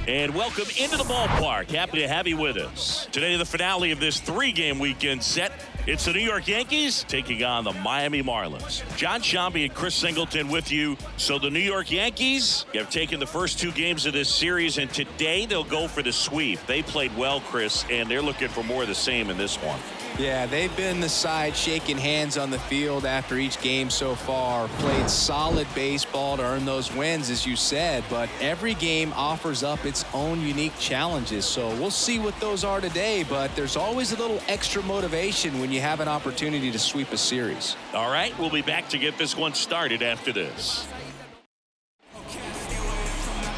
And welcome into the ballpark. Happy to have you with us. Today, the finale of this three-game weekend set. It's the New York Yankees taking on the Miami Marlins. John Shambi and Chris Singleton with you. So the New York Yankees have taken the first two games of this series, and today they'll go for the sweep. They played well, Chris, and they're looking for more of the same in this one. Yeah, they've been the side shaking hands on the field after each game so far. Played solid baseball to earn those wins, as you said, but every game offers up its own unique challenges. So we'll see what those are today, but there's always a little extra motivation when you have an opportunity to sweep a series. All right, we'll be back to get this one started after this.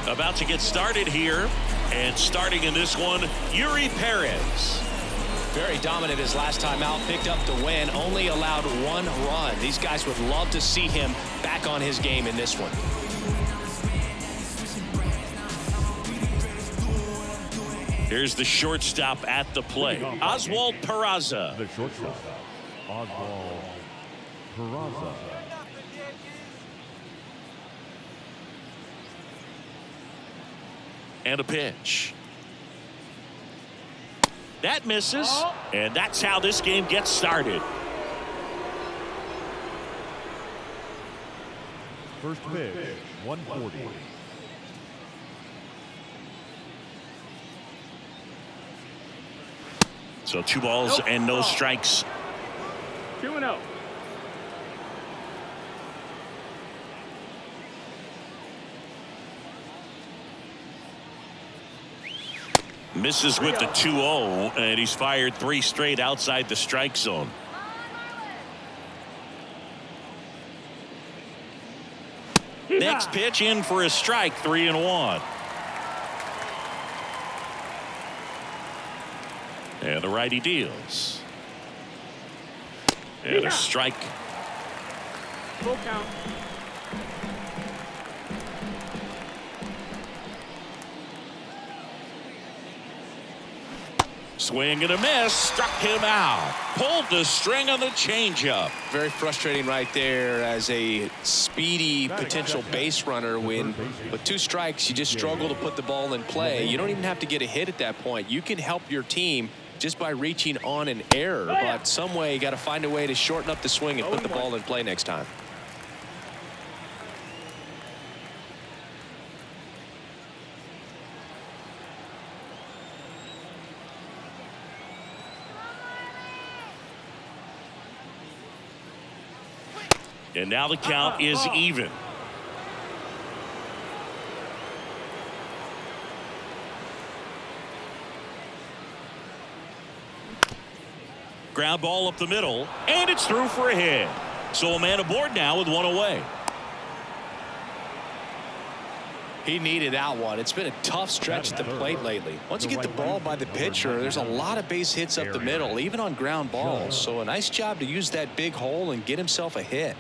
About to get started here, and starting in this one, Yuri Perez. Very dominant his last time out, picked up the win, only allowed one run. These guys would love to see him back on his game in this one. Here's the shortstop at the plate, Oswald Peraza. The shortstop, Oswald Peraza. And a pitch. That misses, and that's how this game gets started. First pitch, 140. So 2 balls and no strikes. 2-0. Misses with the 2-0, and he's fired 3 straight outside the strike zone. Next pitch in for a strike, 3-1. And the righty deals. And a strike. Full count. Swing and a miss, struck him out. Pulled the string on the changeup. Very frustrating right there as a speedy potential base runner when with 2 strikes you just struggle to put the ball in play. You don't even have to get a hit at that point. You can help your team just by reaching on an error, but some way you got to find a way to shorten up the swing and put the ball in play next time. And now the count is even. Ground ball up the middle, and it's through for a hit. So a man aboard now with 1 away. He needed that one. It's been a tough stretch at the plate lately. Once you get the ball by the pitcher, there's a lot of base hits up the middle, even on ground balls. So a nice job to use that big hole and get himself a hit.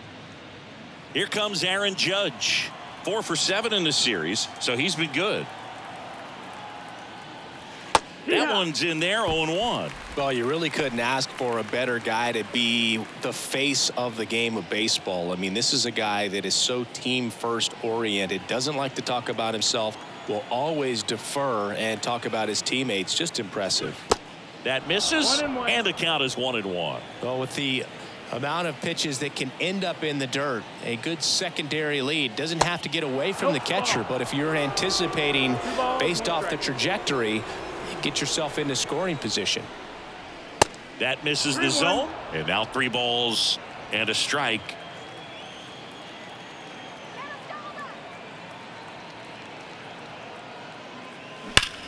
Here comes Aaron Judge. 4 for 7 in the series, so he's been good. That one's in there, 0-1. Well, you really couldn't ask for a better guy to be the face of the game of baseball. I mean, this is a guy that is so team first oriented, doesn't like to talk about himself, will always defer and talk about his teammates. Just impressive. That misses, and the count is 1-1. Well, with the amount of pitches that can end up in the dirt, a good secondary lead doesn't have to get away from the catcher, but if you're anticipating based off the trajectory, get yourself into scoring position. That misses the zone, and now 3 balls and a strike.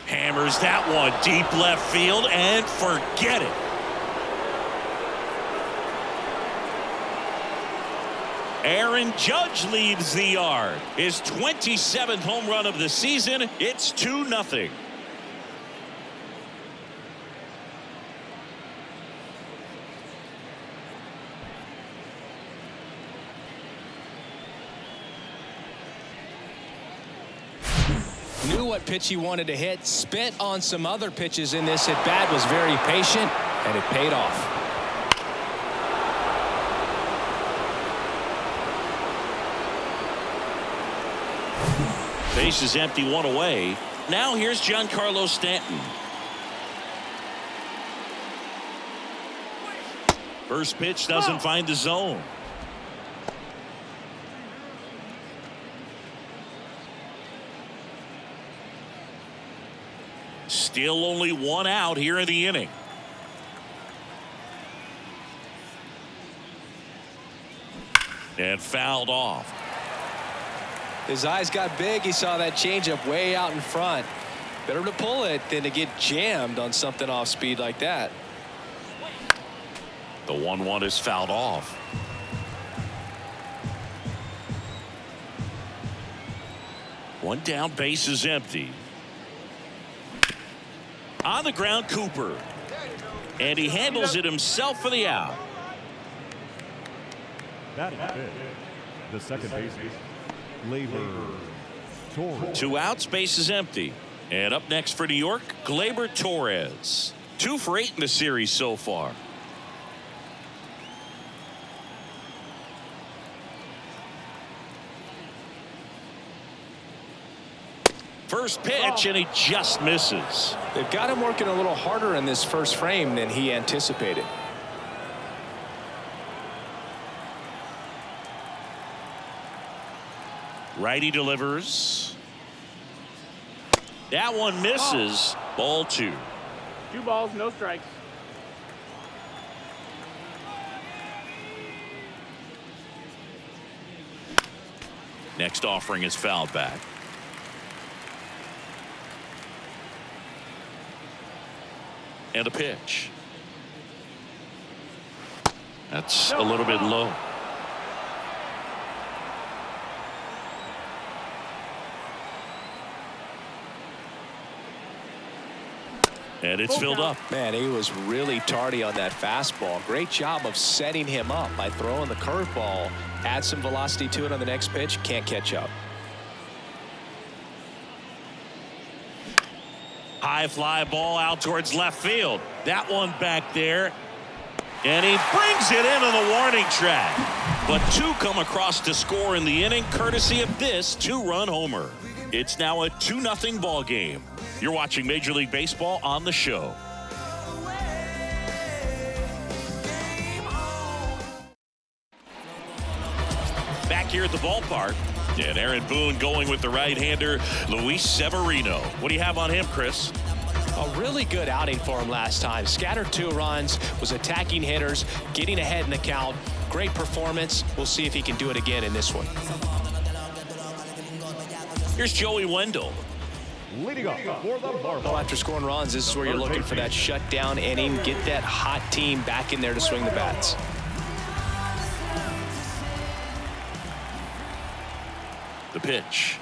Hammers that one deep left field, and forget it. Aaron Judge leads the yard. His 27th home run of the season. It's 2-0. Knew what pitch he wanted to hit, spit on some other pitches in this at bat, was very patient, and it paid off. Base is empty, 1 away. Now here's Giancarlo Stanton. First pitch doesn't find the zone. Still only one out here in the inning. And fouled off. His eyes got big. He saw that changeup way out in front. Better to pull it than to get jammed on something off speed like that. The 1-1 is fouled off. One down, base is empty. On the ground, Cooper. And he handles it himself for the out. Batting fifth, the second baseman, Gleyber Torres. 2 outs, base is empty. And up next for New York, Gleyber Torres. 2 for 8 in the series so far. First pitch, and he just misses. They've got him working a little harder in this first frame than he anticipated. Righty delivers. That one misses. Ball 2. 2 balls, no strikes. Next offering is fouled back. And a pitch. That's a little bit low. And it's filled up. Man, he was really tardy on that fastball. Great job of setting him up by throwing the curveball. Add some velocity to it on the next pitch. Can't catch up. High fly ball out towards left field. That one back there. And he brings it into the warning track. But 2 come across to score in the inning, courtesy of this 2-run homer. It's now a 2-0 ball game. You're watching Major League Baseball on the show. Back here at the ballpark. And Aaron Boone going with the right-hander, Luis Severino. What do you have on him, Chris? A really good outing for him last time. Scattered 2 runs, was attacking hitters, getting ahead in the count. Great performance. We'll see if he can do it again in this one. Here's Joey Wendell. Leading up for the Marlins. Well, after scoring runs, this is where you're looking for that shutdown inning. Get that hot team back in there to swing the bats. The pitch.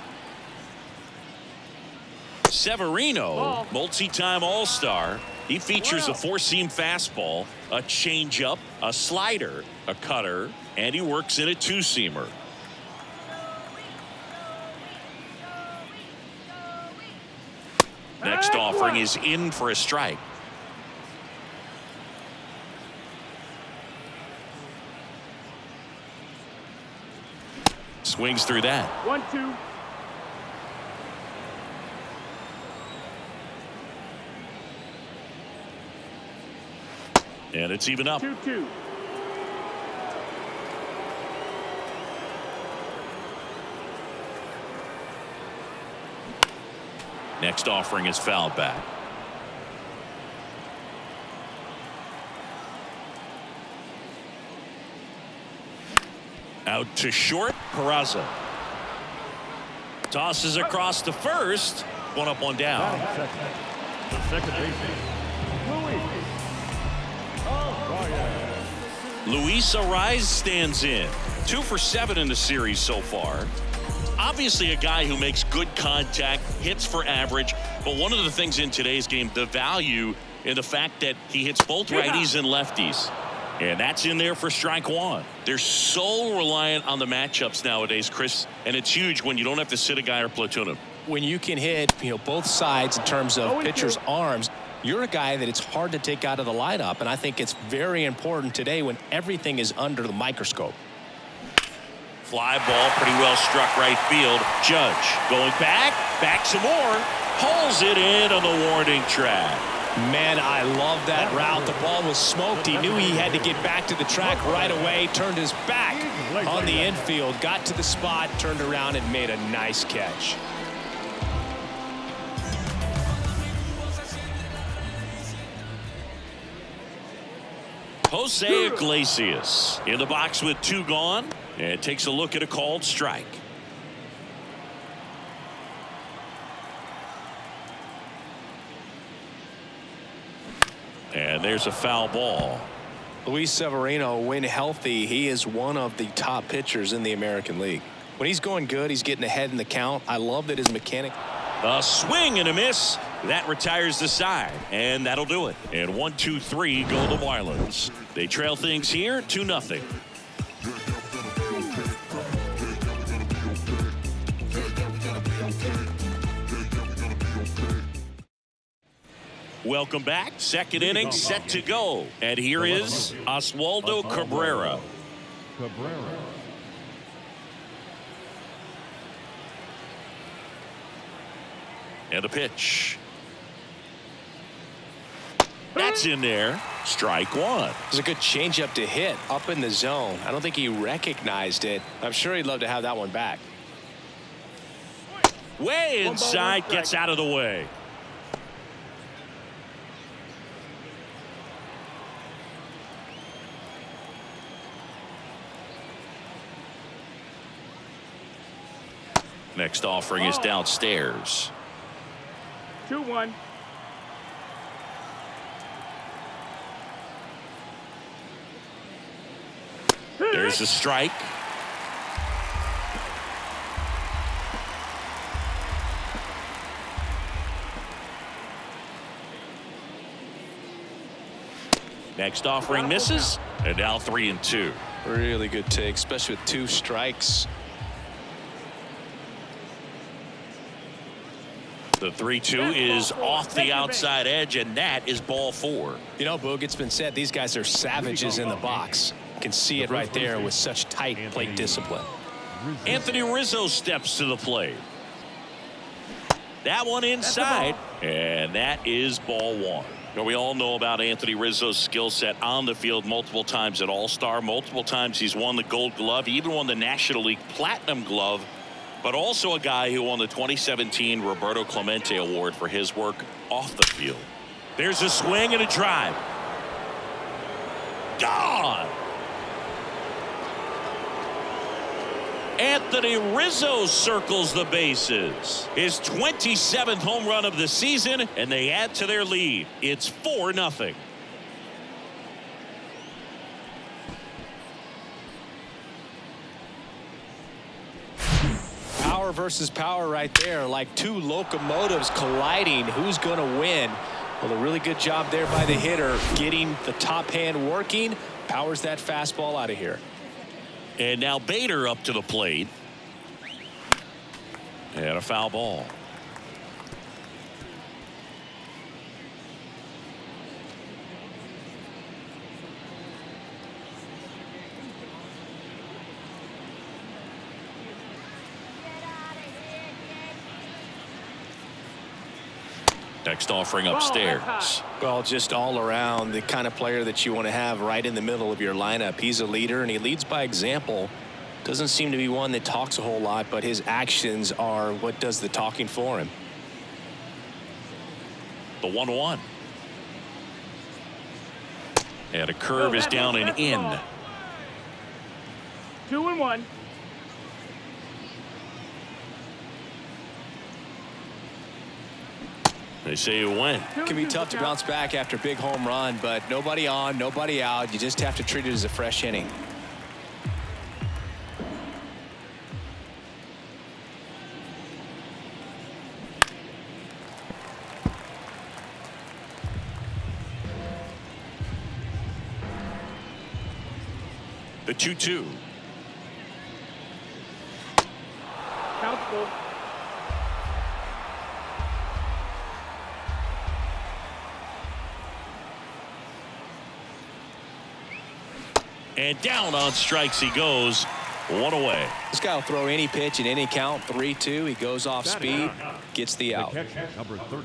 Severino, multi-time All-Star. He features a 4-seam fastball, a changeup, a slider, a cutter, and he works in a 2-seamer. Next offering is in for a strike. Swings through that. 1-2. And it's even up. 2-2. Next offering is fouled back. Out to short, Peraza. Tosses across to first. 1 up, 1 down. Batting second, the second baseman, Luis Arraez stands in. 2 for 7 in the series so far. Obviously a guy who makes good contact, hits for average, but one of the things in today's game, the value in the fact that he hits both righties and lefties. And that's in there for strike 1. They're so reliant on the matchups nowadays, Chris, and it's huge when you don't have to sit a guy or platoon him. When you can hit, both sides in terms of pitchers' arms, you're a guy that it's hard to take out of the lineup, and I think it's very important today when everything is under the microscope. Fly ball, pretty well struck right field. Judge going back some more. Pulls it in on the warning track. Man, I love that route. The ball was smoked. He knew he had to get back to the track right away. Turned his back on the infield. Got to the spot, turned around, and made a nice catch. Jose Iglesias in the box with 2 gone, and takes a look at a called strike. And there's a foul ball. Luis Severino, when healthy, he is one of the top pitchers in the American League. When he's going good, he's getting ahead in the count. I love that his mechanic. A swing and a miss. That retires the side, and that'll do it. And 1-2-3 go the Marlins. They trail things here 2-0. Welcome back. Second inning set to go. And here is Oswaldo Cabrera. And a pitch. That's in there. Strike 1. It was a good changeup to hit up in the zone. I don't think he recognized it. I'm sure he'd love to have that one back. Way inside, gets out of the way. Next offering is downstairs. 2-1. There's a strike. Next offering misses, and now 3-2. Really good take, especially with 2 strikes. The 3-2 is off the outside edge, and that is ball 4. You know, Boog, it's been said these guys are savages in the box. You can see it right there with such tight plate discipline. Anthony Rizzo steps to the plate. That one inside, and that is ball 1. Now, we all know about Anthony Rizzo's skill set on the field. Multiple times at All-Star, multiple times he's won the Gold Glove, he even won the National League Platinum Glove, but also a guy who won the 2017 Roberto Clemente Award for his work off the field. There's a swing and a drive. Gone. Anthony Rizzo circles the bases. His 27th home run of the season, and they add to their lead. It's 4-0. Power versus power right there, like 2 locomotives colliding. Who's going to win? Well, a really good job there by the hitter, getting the top hand working. Powers that fastball out of here. And now Bader up to the plate. And a foul ball. Next offering upstairs. Well, just all around the kind of player that you want to have right in the middle of your lineup. He's a leader, and he leads by example. Doesn't seem to be one that talks a whole lot, but his actions are what does the talking for him. The 1-1. And a curve is down and in. 2-1. They say you win. It can be tough to bounce back after a big home run, but nobody on, nobody out. You just have to treat it as a fresh inning. The 2-2. Count's full. And down on strikes he goes. One away. This guy will throw any pitch in any count. 3-2. He goes off speed, gets the out.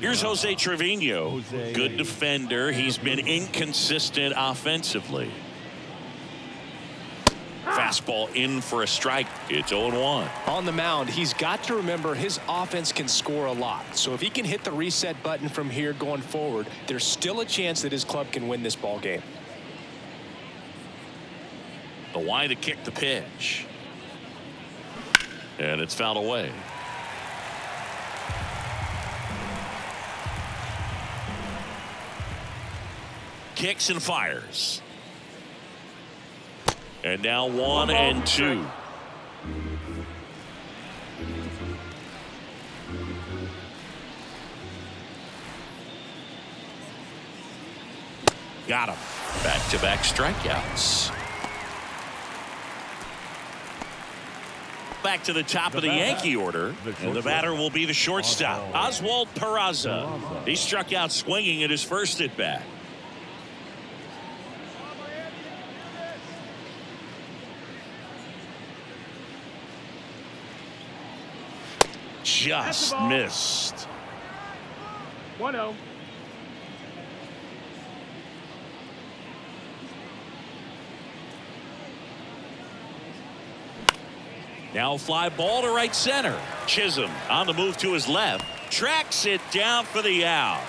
Here's Jose Trevino. Good defender. He's been inconsistent offensively. Fastball in for a strike. It's 0-1. On the mound, he's got to remember his offense can score a lot. So if he can hit the reset button from here going forward, there's still a chance that his club can win this ball game. The wide to kick the pitch. And it's fouled away. Kicks and fires. And now 1-2. Got him. Back-to-back strikeouts. Back to the top of the Yankee order, and the batter will be the shortstop, Oswald Peraza. He struck out swinging at his first at bat. Just missed. 1-0. Now fly ball to right center. Chisholm on the move to his left. Tracks it down for the out.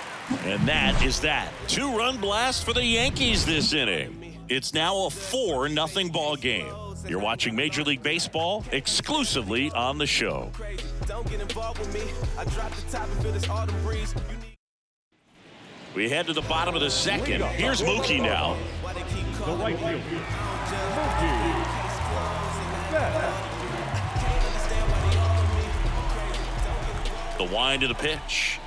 And that is that. 2-run blast for the Yankees this inning. It's now a 4-0 ball game. You're watching Major League Baseball exclusively on the show. We head to the bottom of the second. Here's Mookie now. The right field. Mookie. The wind of the pitch.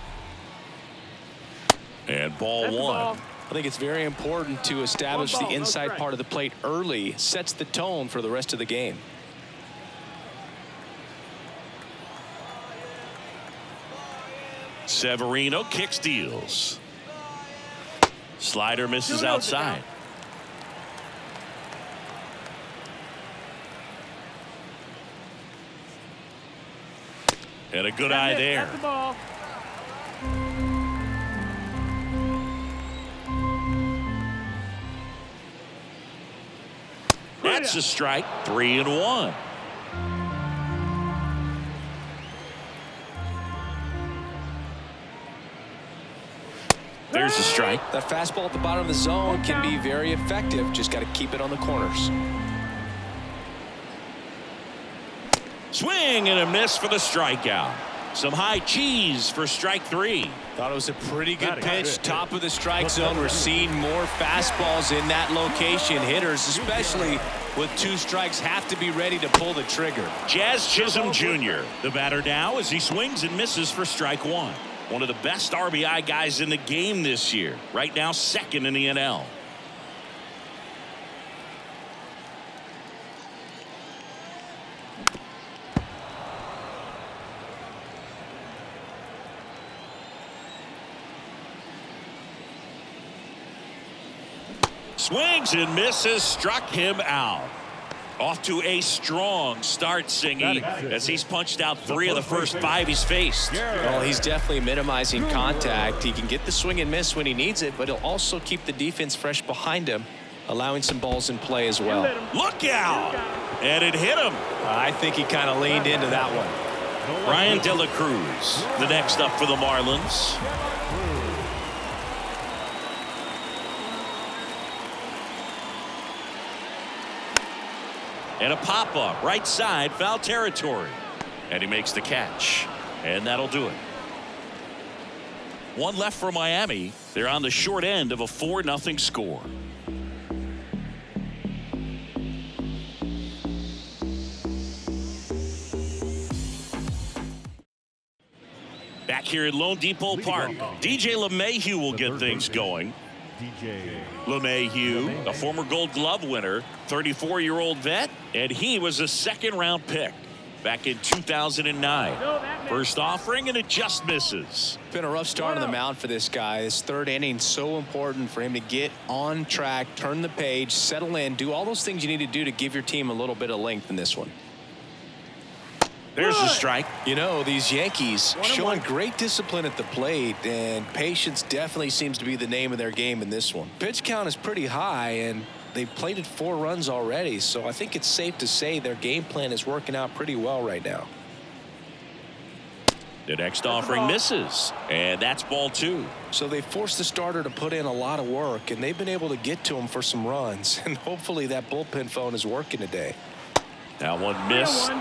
And ball That's the one. ball. I think it's very important to establish the inside part of the plate early. Sets the tone for the rest of the game. Severino kicks, deals. Slider misses outside. And a good eye there. That's the ball. That's a strike. 3-1. There's a strike. That fastball at the bottom of the zone can be very effective. Just got to keep it on the corners. Swing and a miss for the strikeout. Some high cheese for strike 3. Thought it was a pretty good pitch. Top of the strike zone. We're seeing more fastballs in that location. Hitters, especially with 2 strikes, have to be ready to pull the trigger. Jazz Chisholm Jr. The batter now as he swings and misses for strike 1. One of the best RBI guys in the game this year. Right now, second in the NL. Swings and misses, struck him out. Off to a strong start, Singy, as he's punched out 3 of the first 5 he's faced. Well, he's definitely minimizing contact. He can get the swing and miss when he needs it, but he'll also keep the defense fresh behind him, allowing some balls in play as well. Look out! And it hit him. I think he kind of leaned into that one. Ryan De La Cruz, the next up for the Marlins. And a pop-up, right side, foul territory. And he makes the catch. And that'll do it. 1 left for Miami. They're on the short end of a 4-0 score. Back here at Lone Depot Park, DJ LeMahieu will get things going. LeMahieu, a former Gold Glove winner, 34-year-old vet, and he was a 2nd-round pick. back in 2009. First offering, and it just misses. Been a rough start on the mound for this guy. This third inning, so important for him to get on track, turn the page, settle in, do all those things you need to do to give your team a little bit of length in this one. There's the strike. You know, these Yankees showing great discipline at the plate, and patience definitely seems to be the name of their game in this one. Pitch count is pretty high, and they've plated 4 runs already, so I think it's safe to say their game plan is working out pretty well right now. The next offering misses, and that's ball 2. So they forced the starter to put in a lot of work, and they've been able to get to him for some runs, and hopefully that bullpen phone is working today. That one missed.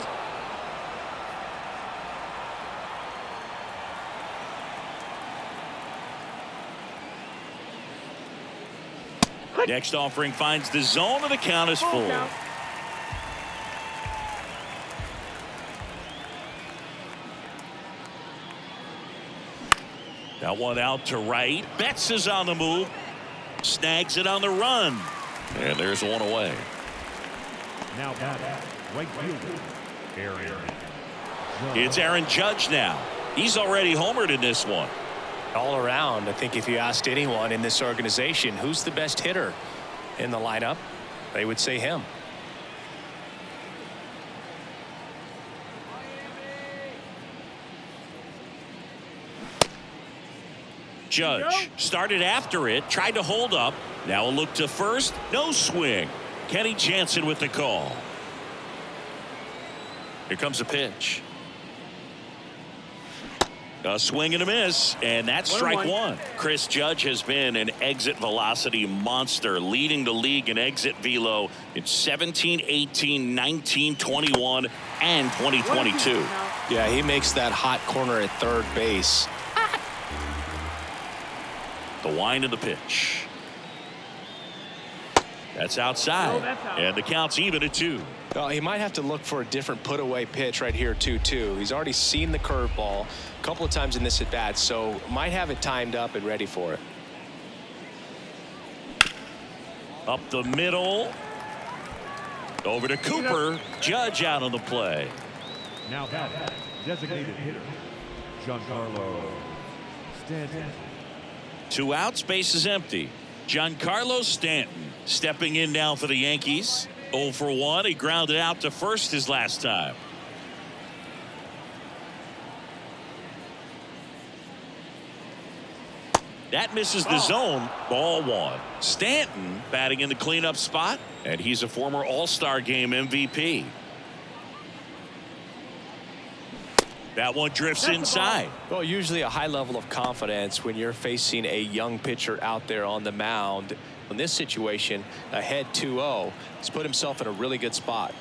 Next offering finds the zone, and the count is full. That one out to right. Betts is on the move. Snags it on the run. And there's one away. Now back, right fielder, Aaron. It's Aaron Judge now. He's already homered in this one. All around, I think if you asked anyone in this organization who's the best hitter in the lineup, they would say him. Judge started after it, tried to hold up. Now a look to first. No swing. Kenny Jansen with the call. Here comes a pitch. A swing and a miss, and that's strike 1. Chris Judge has been an exit velocity monster, leading the league in exit velo in 17, 18, 19, 21, and 2022. Yeah, he makes that hot corner at third base. The wind of the pitch. That's outside, and the count's even at 2. Well, he might have to look for a different put-away pitch right here, 2-2. He's already seen the curveball a couple of times in this at-bat, so might have it timed up and ready for it. Up the middle. Over to Cooper. Judge out on the play. Now back, designated hitter, Giancarlo Stanton. 2 outs, base is empty. Giancarlo Stanton stepping in now for the Yankees. 0 for 1. He grounded out to first his last time. That misses the zone. Ball 1. Stanton batting in the cleanup spot, and he's a former All-Star Game MVP. That one drifts inside. Well, usually a high level of confidence when you're facing a young pitcher out there on the mound. In this situation, ahead 2-0, he's put himself in a really good spot.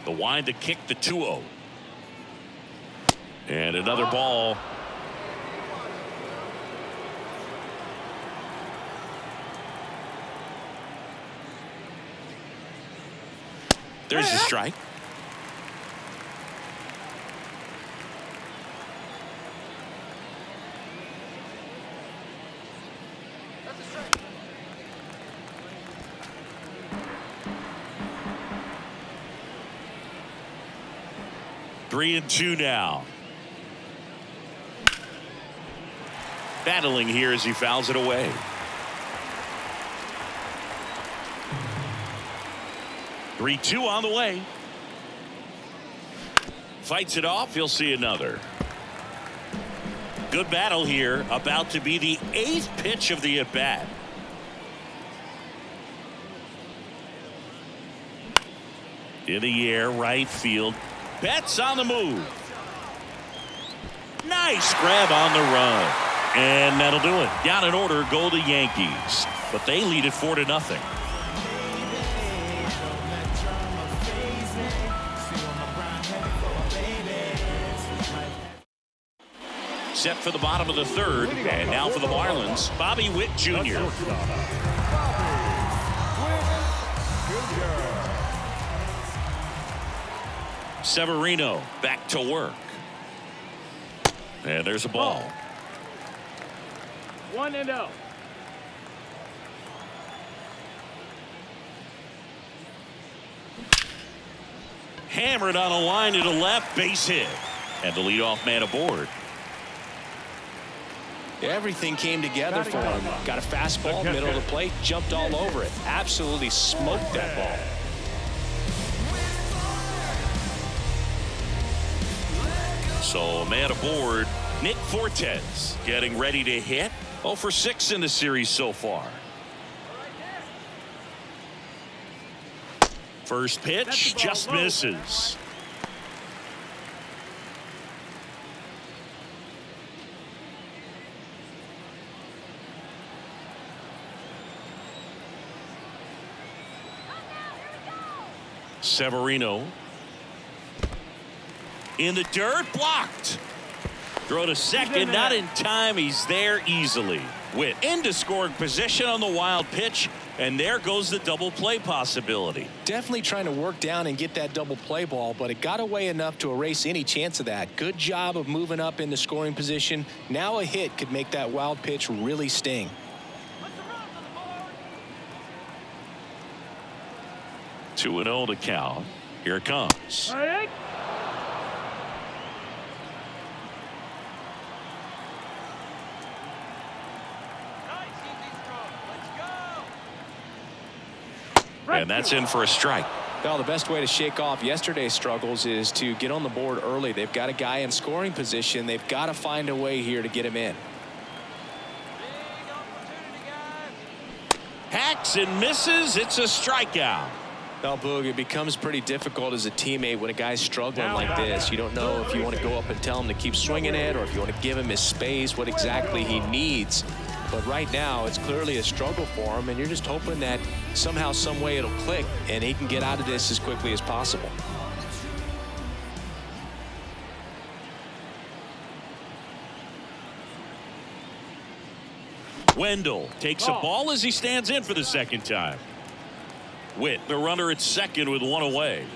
The wind to kick the 2-0. And another ball. There's the strike. Three and 2 now. Battling here as he fouls it away. Three, 2 on the way. Fights it off. He'll see another. Good battle here. About to be the 8th pitch of the at-bat. In the air, right field. Betts on the move. Nice grab on the run. And that'll do it. Down in order go the Yankees. But they lead it 4-0. Set for the bottom of the 3rd. And now for the Marlins, Bobby Witt Jr. Severino back to work. And there's a ball. 1-0. Hammered on a line to the left, base hit. And the leadoff man aboard. Everything came together for him. Got a fastball, middle of the plate, jumped all over it. Absolutely smoked that ball. So a man aboard, Nick Fortes, getting ready to hit. 0 for 6 in the series so far. First pitch just misses. Severino in the dirt, blocked. Throw to second, not in time. He's there easily. Witt into scoring position on the wild pitch, and there goes the double play possibility. Definitely trying to work down and get that double play ball, but it got away enough to erase any chance of that. Good job of moving up into scoring position. Now a hit could make that wild pitch really sting. 2-0 to count. Here it comes. And that's in for a strike. Well, the best way to shake off yesterday's struggles is to get on the board early. They've got a guy in scoring position. They've got to find a way here to get him in. Hacks and misses. It's a strikeout. Well, Boog, it becomes pretty difficult as a teammate when a guy's struggling like this. You don't know if you want to go up and tell him to keep swinging it or if you want to give him his space, what exactly he needs. But right now, it's clearly a struggle for him, and you're just hoping that somehow, some way it'll click, and he can get out of this as quickly as possible. Wendell takes a ball as he stands in for the second time. Witt, the runner at second with one away.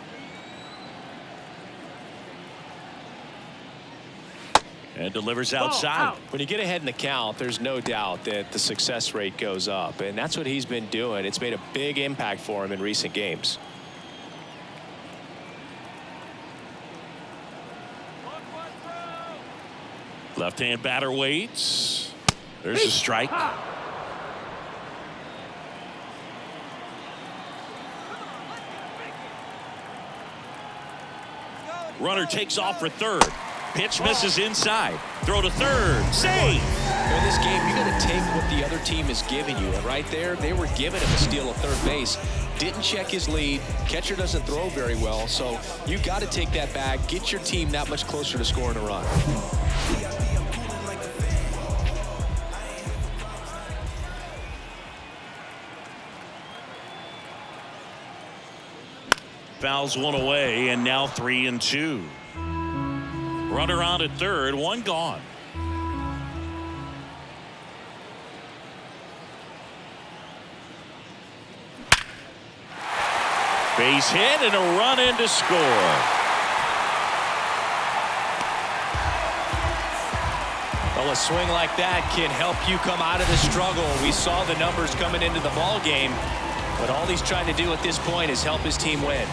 And delivers outside. When you get ahead in the count, there's no doubt that the success rate goes up, and that's what he's been doing. It's made a big impact for him in recent games. Left-hand batter waits. There's a strike. Runner takes off for third. Pitch misses inside. Throw to third. Save. In this game, you got to take what the other team is giving you. And right there, they were giving him a steal of third base. Didn't check his lead. Catcher doesn't throw very well. So you've got to take that back. Get your team that much closer to scoring a run. Fouls one away, and now 3-2. Runner on at third, one gone. Base hit and a run in to score. Well, a swing like that can help you come out of the struggle. We saw the numbers coming into the ball game, but all he's trying to do at this point is help his team win.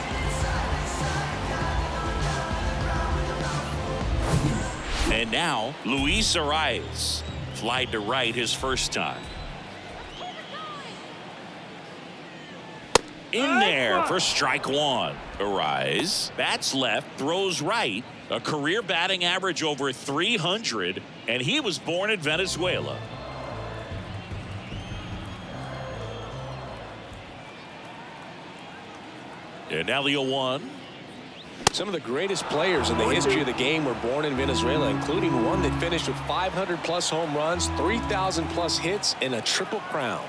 And now Luis Arias flied to right his first time. In there for strike one. Arias bats left, throws right. A career batting average over 300, and he was born in Venezuela. And now the 0-1. Some of the greatest players in the history of the game were born in Venezuela, including one that finished with 500+ home runs, 3,000+ hits, and a triple crown.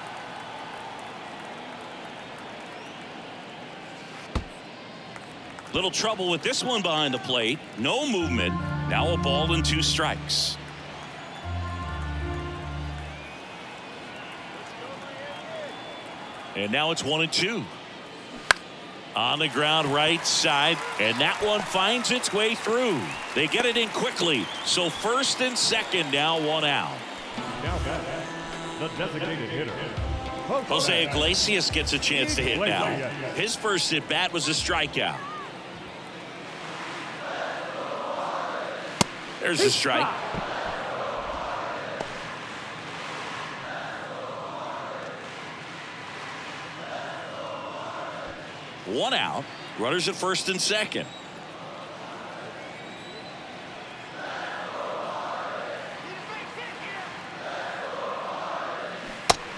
Little trouble with this one behind the plate. No movement. Now a ball and 2 strikes. And now it's 1-2. On the ground right side, and that one finds its way through. They get it in quickly, so first and second now, 1 out. Now back, the designated hitter. Jose Iglesias gets a chance to hit now. His first at bat was a strikeout. There's the strike. One out. Runners at first and second.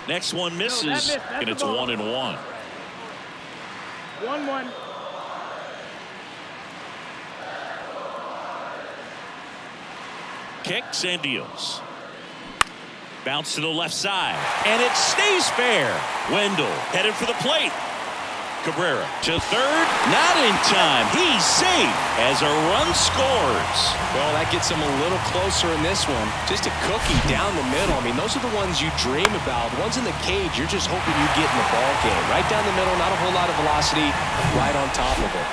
Next one misses, and it's 1-1. 1-1. Kicks and deals. Bounce to the left side, and it stays fair. Wendell headed for the plate. Cabrera to third, not in time. He's safe as a run scores. Well, that gets him a little closer in this one. Just a cookie down the middle. I mean, those are the ones you dream about. The ones in the cage, you're just hoping you get in the ball game. Right down the middle, not a whole lot of velocity, right on top of it.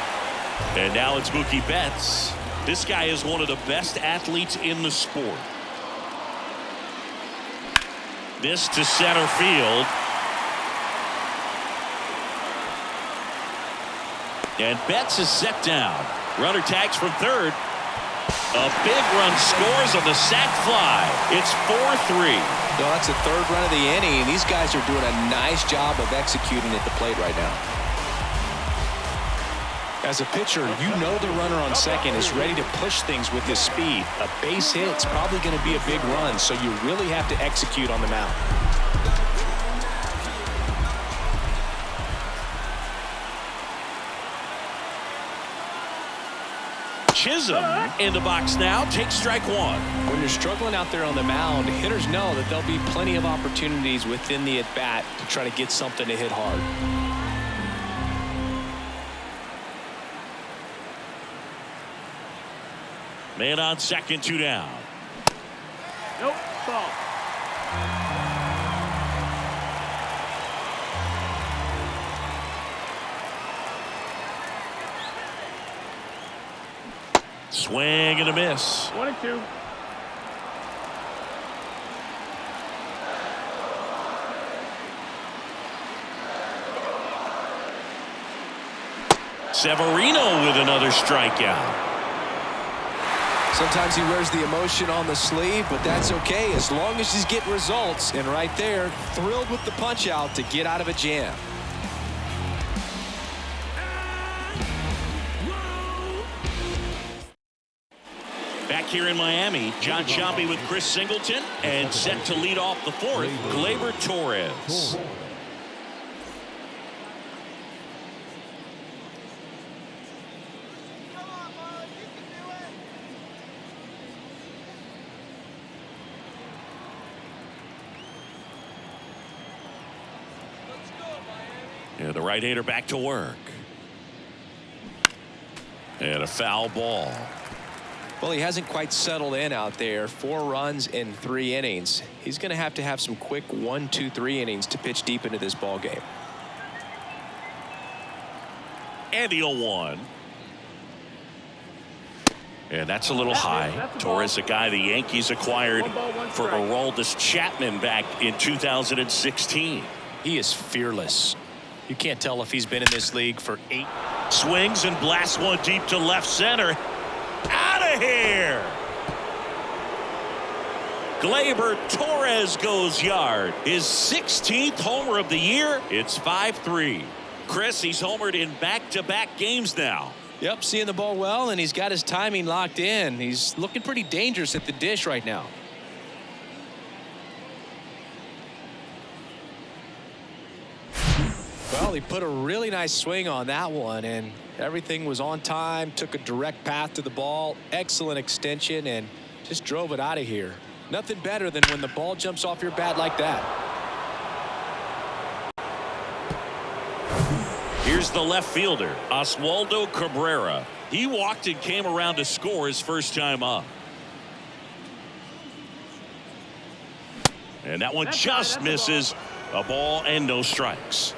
And now it's Mookie Betts. This guy is one of the best athletes in the sport. This to center field. And Betts is set down. Runner tags from third. A big run scores on the sac fly. It's 4-3. No, that's the third run of the inning. These guys are doing a nice job of executing at the plate right now. As a pitcher, you know the runner on second is ready to push things with his speed. A base hit's probably going to be a big run, so you really have to execute on the mound. Chisholm in the box now. Takes strike one. When you're struggling out there on the mound, hitters know that there'll be plenty of opportunities within the at-bat to try to get something to hit hard. Man on second, 2 down. Nope, ball. Swing and a miss. 1-2. Severino with another strikeout. Sometimes he wears the emotion on the sleeve, but that's okay as long as he's getting results. And right there, thrilled with the punch out to get out of a jam. Back here in Miami, John Sciambi with Chris Singleton, and set to lead off the fourth, Gleyber Torres. Yeah, the right-hander back to work. And a foul ball. Well, he hasn't quite settled in out there. 4 runs in 3 innings. He's going to have some quick 1, 2, 3 innings to pitch deep into this ball game. And the 0-1. And that's a little high. Torres, a guy the Yankees acquired for Aroldis Chapman back in 2016. He is fearless. You can't tell if he's been in this league for 8. Swings and blasts one deep to left center. Out of here. Gleyber Torres goes yard. His 16th homer of the year. It's 5-3. Chris, he's homered in back-to-back games now. Yep, seeing the ball well, and he's got his timing locked in. He's looking pretty dangerous at the dish right now. Well, he put a really nice swing on that one, and everything was on time, took a direct path to the ball, excellent extension, and just drove it out of here. Nothing better than when the ball jumps off your bat like that. Here's the left fielder, Oswaldo Cabrera. He walked and came around to score his first time up. And that one just misses. A ball and no strikes.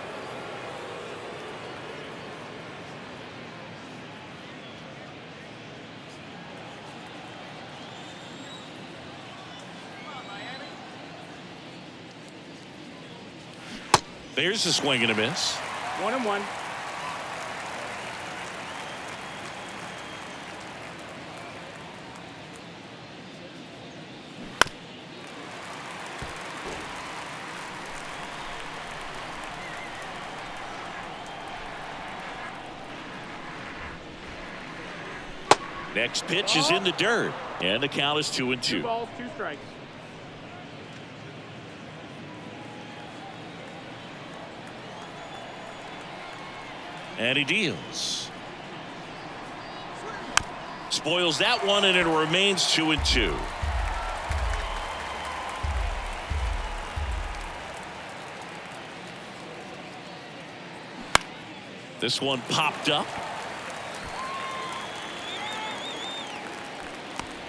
There's a swing and a miss. 1-1. Next pitch is in the dirt, and the count is 2-2. 2 balls, 2 strikes. And he deals. Spoils that one, and it remains 2-2. This one popped up.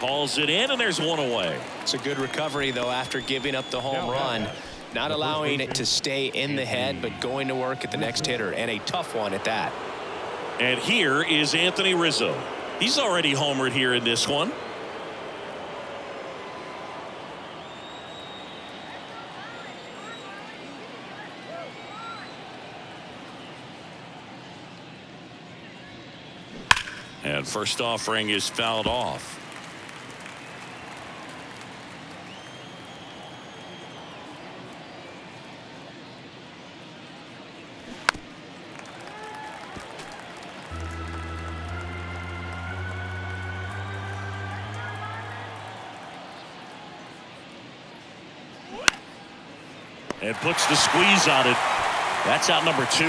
Hauls it in, and there's one away. It's a good recovery, though, after giving up the home run. Not allowing it to stay in the head, but going to work at the next hitter, and a tough one at that. And here is Anthony Rizzo. He's already homered here in this one. And first offering is fouled off. And puts the squeeze on it. That's out number 2.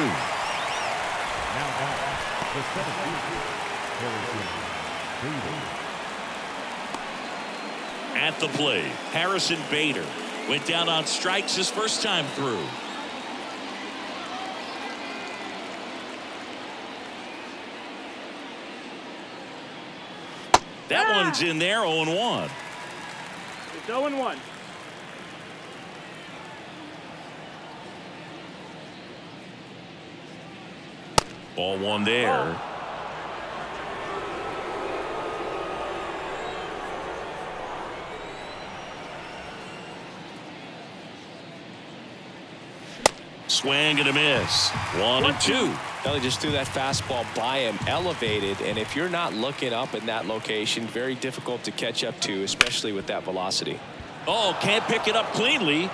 At the plate, Harrison Bader went down on strikes his first time through. That one's in there, 0-1. It's 0-1. Ball 1 there. Swing and a miss. 1-2. Well, he just threw that fastball by him, elevated, and if you're not looking up in that location, very difficult to catch up to, especially with that velocity. Oh, can't pick it up cleanly.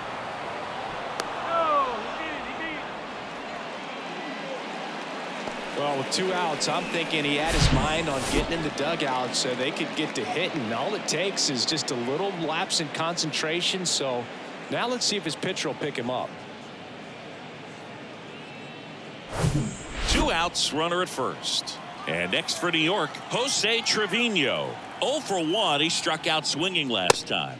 Well, with 2 outs, I'm thinking he had his mind on getting in the dugout so they could get to hitting. All it takes is just a little lapse in concentration. So now let's see if his pitcher will pick him up. 2 outs, runner at first. And next for New York, Jose Trevino. 0 for 1. He struck out swinging last time.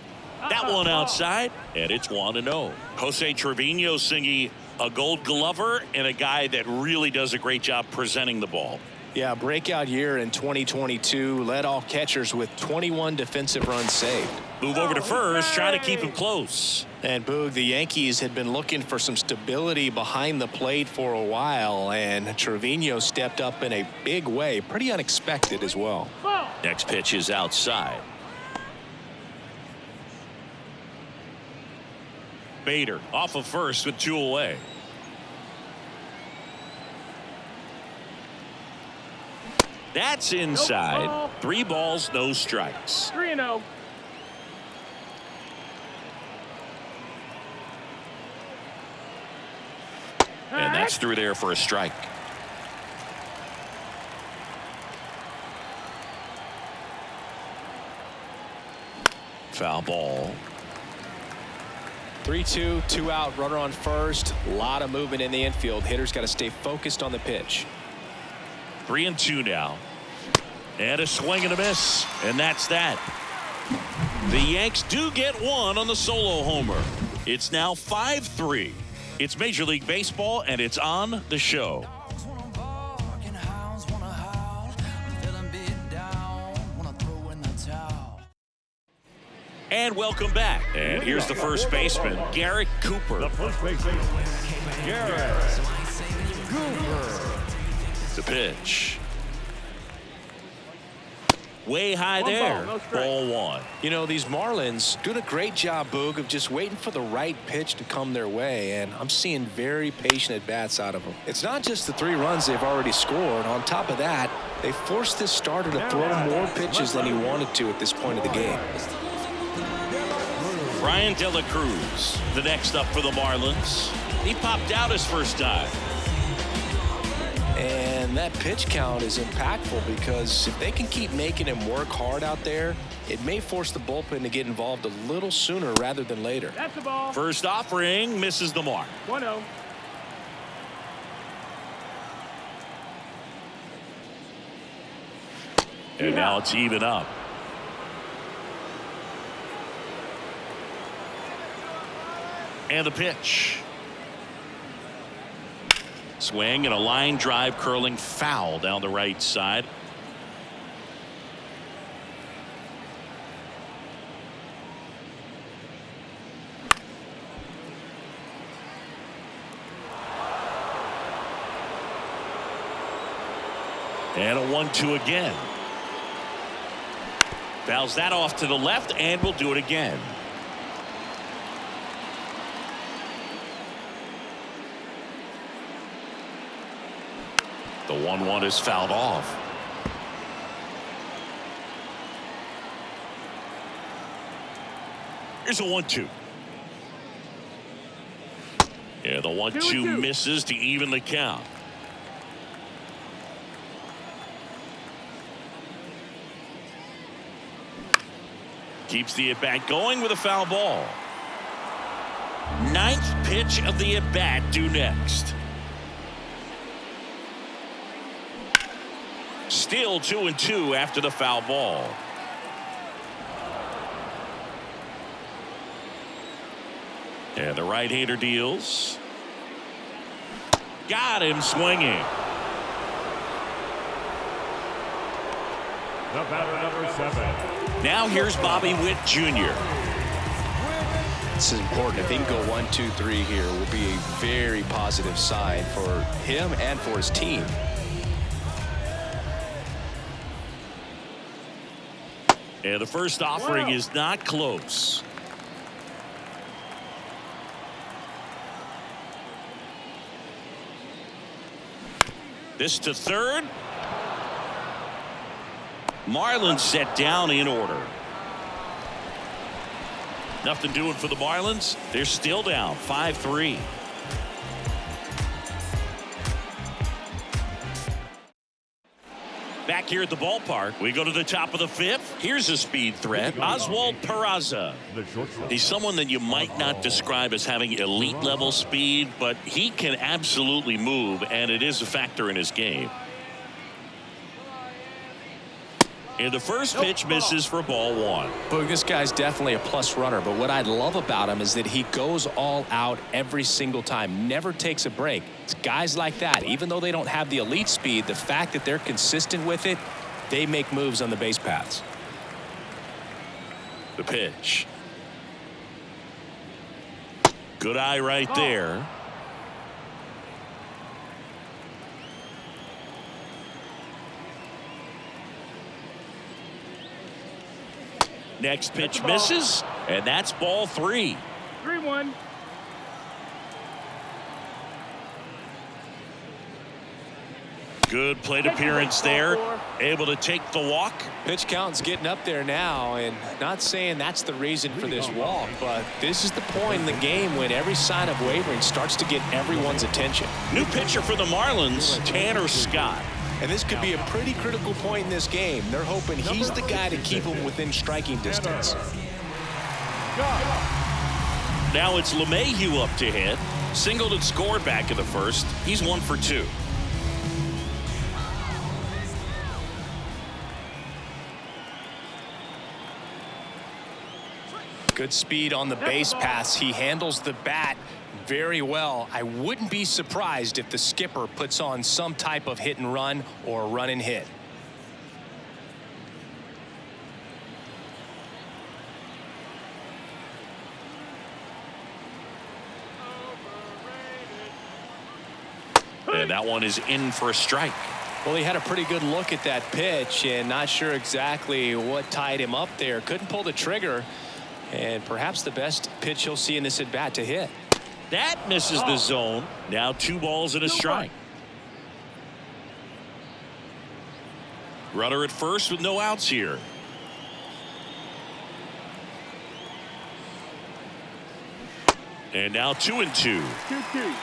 That one outside, and it's 1-0. Jose Trevino singing a Gold Glover and a guy that really does a great job presenting the ball. Yeah, breakout year in 2022. Led all catchers with 21 defensive runs saved. Move over to first, trying to keep him close. And Boog, the Yankees had been looking for some stability behind the plate for a while, and Trevino stepped up in a big way. Pretty unexpected as well. Next pitch is outside. Bader off of first with 2 away. That's inside. Nope. 3 balls, no strikes. 3-0. And that's through there for a strike. Foul ball. 3-2, 2 out, runner on first. A lot of movement in the infield. Hitters got to stay focused on the pitch. 3-2 now. And a swing and a miss. And that's that. The Yanks do get one on the solo homer. It's now 5-3. It's Major League Baseball, and it's on the show. And welcome back. And here's the first baseman, Garrett Cooper. The first baseman, Garrett Cooper. The pitch. Way high One there. ball, no strike. Ball 1. You know, these Marlins doing a great job, Boog, of just waiting for the right pitch to come their way, and I'm seeing very patient at-bats out of them. It's not just the 3 runs they've already scored. On top of that, they forced this starter to throw more pitches than he wanted to at this point of the game. Brian De La Cruz, the next up for the Marlins. He popped out his first time. And that pitch count is impactful because if they can keep making him work hard out there, it may force the bullpen to get involved a little sooner rather than later. That's the ball. First offering misses the mark. 1-0. And now it's even up. And the pitch. Swing and a line drive curling foul down the right side. And a 1-2 again. Fouls that off to the left and will do it again. The 1-1 is fouled off. Here's a 1-2. Yeah, the 1-2 misses to even the count. Keeps the at-bat going with a foul ball. Ninth pitch of the at-bat due next. Still 2-2 after the foul ball. And the right-hander deals. Got him swinging. The batter, number 7. Now here's Bobby Witt Jr. This is important. If he can go 1-2-3 here, it will be a very positive sign for him and for his team. And the first offering is not close. This to third. Marlins set down in order. Nothing doing for the Marlins. They're still down 5-3. Back here at the ballpark, we go to the top of the fifth. Here's a speed threat, Oswald Peraza. He's someone that you might not describe as having elite level speed, but he can absolutely move, and it is a factor in his game. And the first pitch misses for ball 1. Boog, this guy's definitely a plus runner, but what I love about him is that he goes all out every single time, never takes a break. It's guys like that, even though they don't have the elite speed, the fact that they're consistent with it, they make moves on the base paths. The pitch. Good eye right there. Next pitch misses, and that's ball 3. 3-1. Good plate appearance there. Able to take the walk. Pitch count's getting up there now, and not saying that's the reason for this walk, but this is the point in the game when every sign of wavering starts to get everyone's attention. New pitcher for the Marlins, Tanner Scott. And this could be a pretty critical point in this game. They're hoping he's the guy to keep them within striking distance. Now it's LeMahieu up to hit. Singled and scored back in the first. He's 1 for 2. Good speed on the base pass. He handles the bat very well. I wouldn't be surprised if the skipper puts on some type of hit and run or run and hit. And that one is in for a strike. Well, he had a pretty good look at that pitch and not sure exactly what tied him up there. Couldn't pull the trigger, and perhaps the best pitch he'll see in this at bat to hit. That misses the zone. Now 2 balls and a strike. Runner at first with no outs here. And now 2-2. 2-2.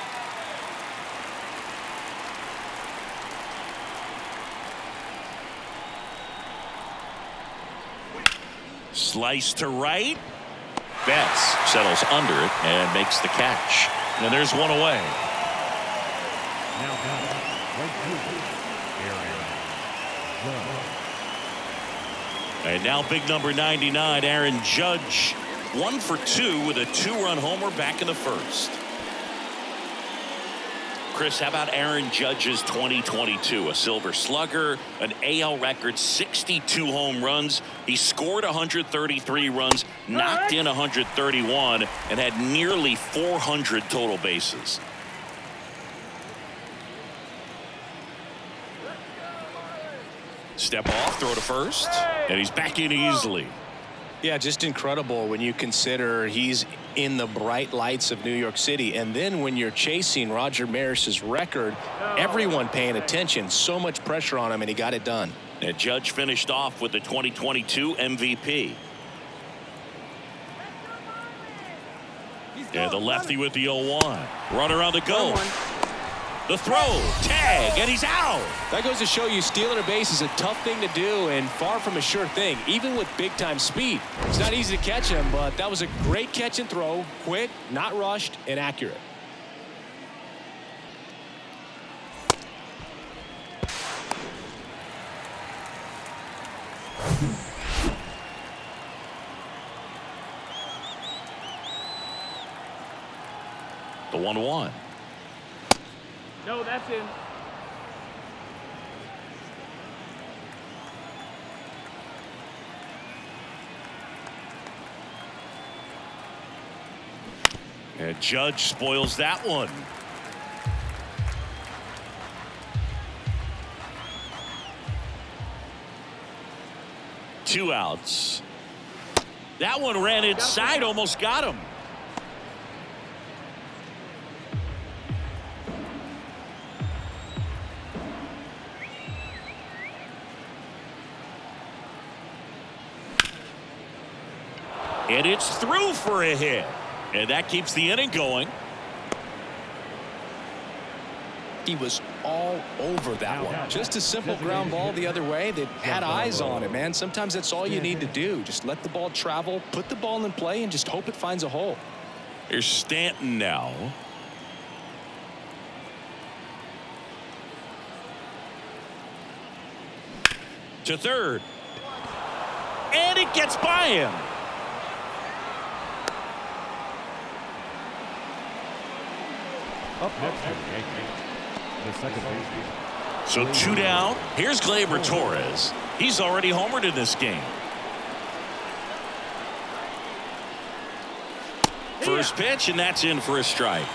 Slice to right. Betts settles under it and makes the catch. And there's one away. Now batting, right fielder, Aaron Judge. And now big number 99, Aaron Judge. 1 for 2 with a 2-run homer back in the first. Chris, how about Aaron Judge's 2022? A Silver Slugger, an AL record 62 home runs. He scored 133 runs, knocked in 131, and had nearly 400 total bases. Step off, throw to first, and he's back in easily. Yeah, just incredible when you consider he's in the bright lights of New York City. And then when you're chasing Roger Maris's record, everyone paying attention, so much pressure on him, and he got it done. And Judge finished off with the 2022 MVP. And the lefty with the 0-1. Runner on the go. The throw, tag, and he's out. That goes to show you stealing a base is a tough thing to do and far from a sure thing, even with big-time speed. It's not easy to catch him, but that was a great catch and throw, quick, not rushed, and accurate. The 1-1. No, that's in. And Judge spoils that one. Two outs. That one ran inside, almost got him. And it's through for a hit. And that keeps the inning going. He was all over that one. Just a simple ground ball the other way that had eyes on it, man. Sometimes that's all you need to do. Just let the ball travel, put the ball in play, and just hope it finds a hole. Here's Stanton now. To third. And it gets by him. Up next, the second baseman. So 2 down. Here's Gleyber Torres. He's already homered in this game. First pitch, and that's in for a strike.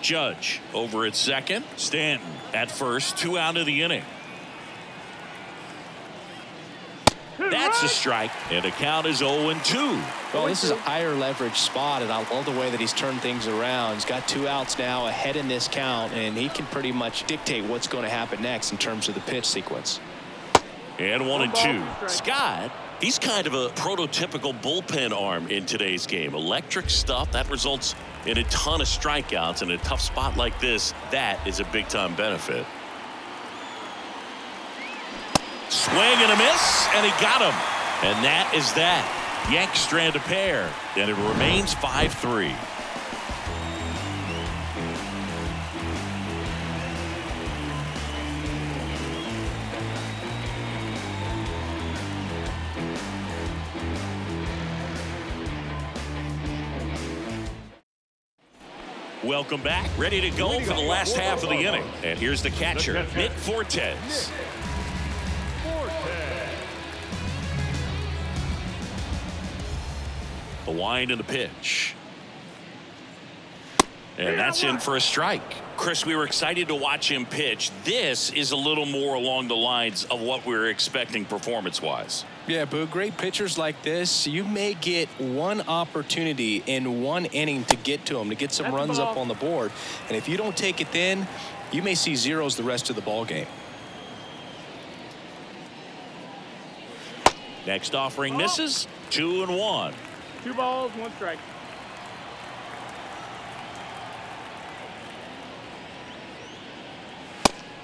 Judge over at second. Stanton at first. 2 out of the inning. That's a strike, and the count is 0-2. Well, this is a higher leverage spot, and I love the way that he's turned things around. He's got 2 outs now ahead in this count, and he can pretty much dictate what's going to happen next in terms of the pitch sequence. And 1-2. Scott, he's kind of a prototypical bullpen arm in today's game. Electric stuff that results in a ton of strikeouts in a tough spot like this. That is a big-time benefit. Swing and a miss, and he got him. And that is that. Yanks strand a pair, and it remains 5-3. Welcome back. Ready to go for the last half of the inning. And here's the catcher, Nick Fortes. The wind and the pitch. And that's in for a strike. Chris, we were excited to watch him pitch. This is a little more along the lines of what we were expecting performance-wise. Yeah, Boo, great pitchers like this, you may get one opportunity in one inning to get to them, to get some runs up on the board. And if you don't take it then, you may see zeros the rest of the ball game. Next offering misses. 2-1. 2 balls, 1 strike.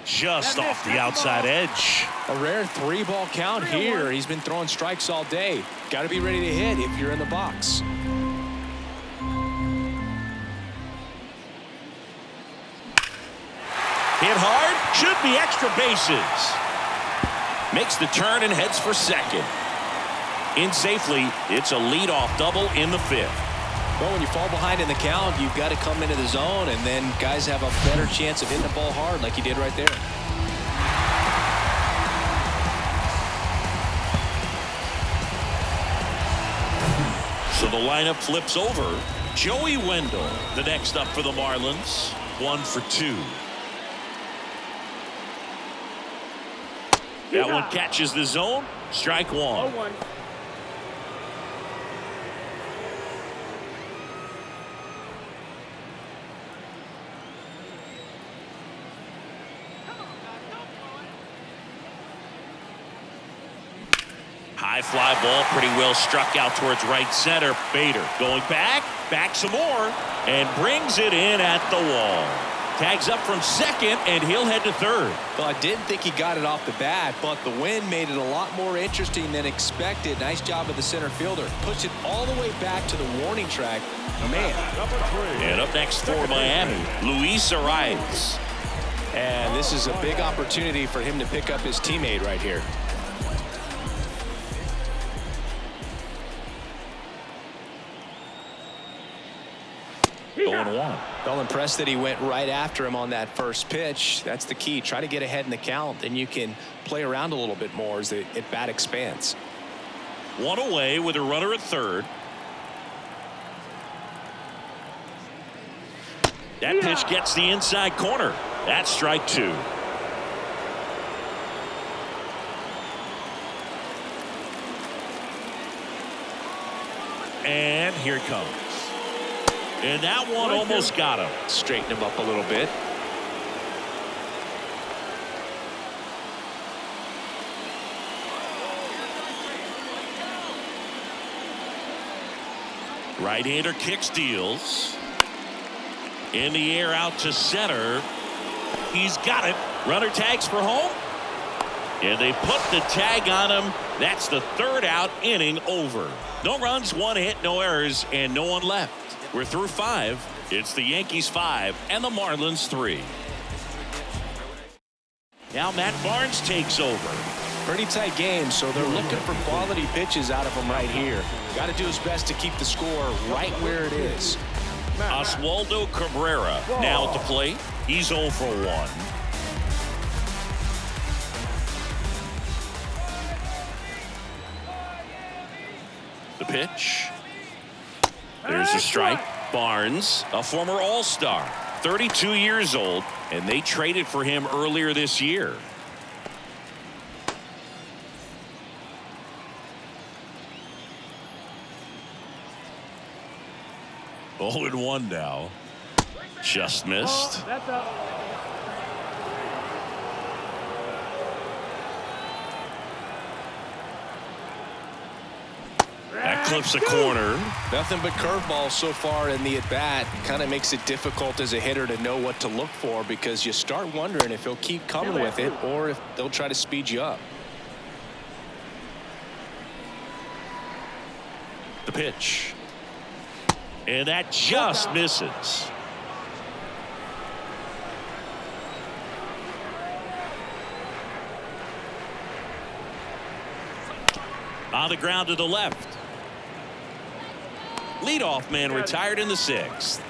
Just off the outside edge. A rare 3-ball count here. He's been throwing strikes all day. Got to be ready to hit if you're in the box. Hit hard, should be extra bases. Makes the turn and heads for second. In safely, it's a leadoff double in the 5th. Well, when you fall behind in the count, you've got to come into the zone, and then guys have a better chance of hitting the ball hard like you did right there. So the lineup flips over. Joey Wendell, the next up for the Marlins. 1 for 2. That one catches the zone. Strike 1. 0-1. High fly ball, pretty well struck out towards right center. Bader going back some more, and brings it in at the wall. Tags up from second, and he'll head to third. Well, I didn't think he got it off the bat, but the wind made it a lot more interesting than expected. Nice job of the center fielder. Puts it all the way back to the warning track. Man. And up next for Miami, Luis Arias. And this is a big opportunity for him to pick up his teammate right here. Going 1. Well, impressed that he went right after him on that first pitch. That's the key. Try to get ahead in the count, then you can play around a little bit more as the at-bat expands. 1 away with a runner at third. That pitch gets the inside corner. That's strike 2. And here it comes. And that one almost got him. Straighten him up a little bit. Right-hander kicks, deals. In the air out to center. He's got it. Runner tags for home. And they put the tag on him. That's the 3rd out, inning over. No runs, 1 hit, no errors, and no one left. We're through 5. It's the Yankees 5 and the Marlins 3. Now Matt Barnes takes over. Pretty tight game, so they're looking for quality pitches out of him right here. Got to do his best to keep the score right where it is. Oswaldo Cabrera now at the plate. He's 0 for 1. The pitch. There's a strike. Barnes, a former All-Star, 32 years old, and they traded for him earlier this year. Oh, and 1 now. Just missed. That's up. That clips a corner. Nothing but curveballs so far in the at-bat. Kind of makes it difficult as a hitter to know what to look for because you start wondering if he'll keep coming with it or if they'll try to speed you up. The pitch. And that just misses. On the ground to the left. Leadoff man retired in the 6th.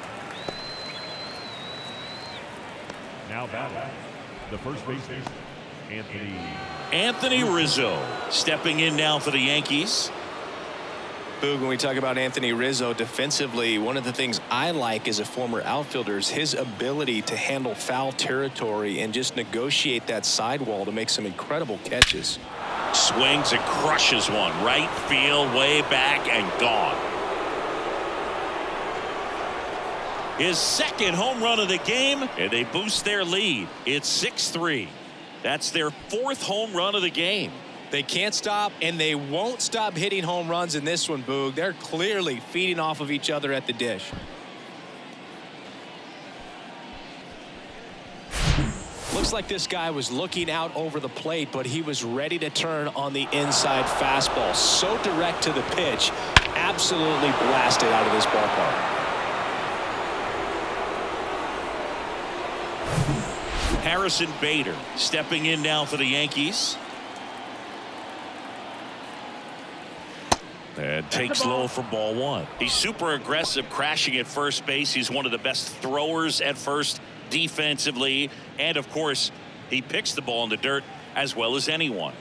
Now batting, the first baseman, Anthony Rizzo stepping in now for the Yankees. Boog, when we talk about Anthony Rizzo defensively, one of the things I like as a former outfielder is his ability to handle foul territory and just negotiate that sidewall to make some incredible catches. Swings and crushes one. Right field, way back, and gone. His 2nd home run of the game, and they boost their lead. It's 6-3. That's their 4th home run of the game. They can't stop, and they won't stop hitting home runs in this one, Boog. They're clearly feeding off of each other at the dish. Looks like this guy was looking out over the plate, but he was ready to turn on the inside fastball. So direct to the pitch. Absolutely blasted out of this ballpark. Harrison Bader stepping in now for the Yankees. And takes low for ball one. He's super aggressive, crashing at first base. He's one of the best throwers at first defensively. And, of course, he picks the ball in the dirt as well as anyone.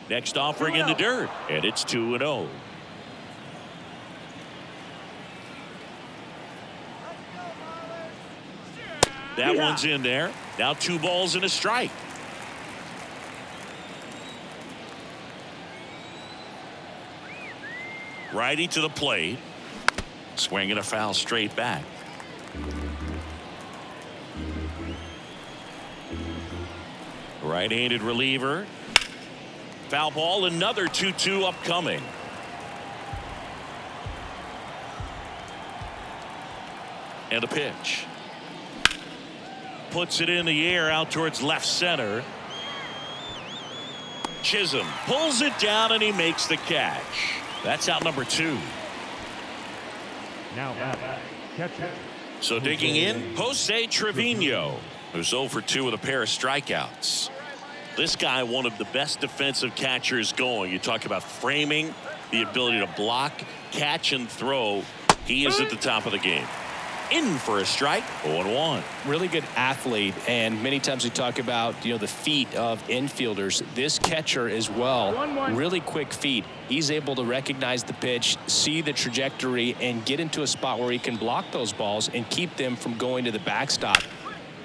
Next offering in the dirt. And it's 2-0. That one's in there. Now 2 balls and a strike. Righty to the plate. Swinging a foul straight back. Right-handed reliever. Foul ball. Another 2-2 upcoming. And a pitch. Puts it in the air out towards left center. Chisholm pulls it down and he makes the catch. That's out number 2. Now catcher. So digging in, Jose Trevino, who's 0 for 2 with a pair of strikeouts. This guy, one of the best defensive catchers going. You talk about framing, the ability to block, catch, and throw. He is at the top of the game. In for a strike. 0-1. Really good athlete, and many times we talk about the feet of infielders. This catcher as well, really quick feet. He's able to recognize the pitch, see the trajectory, and get into a spot where he can block those balls and keep them from going to the backstop.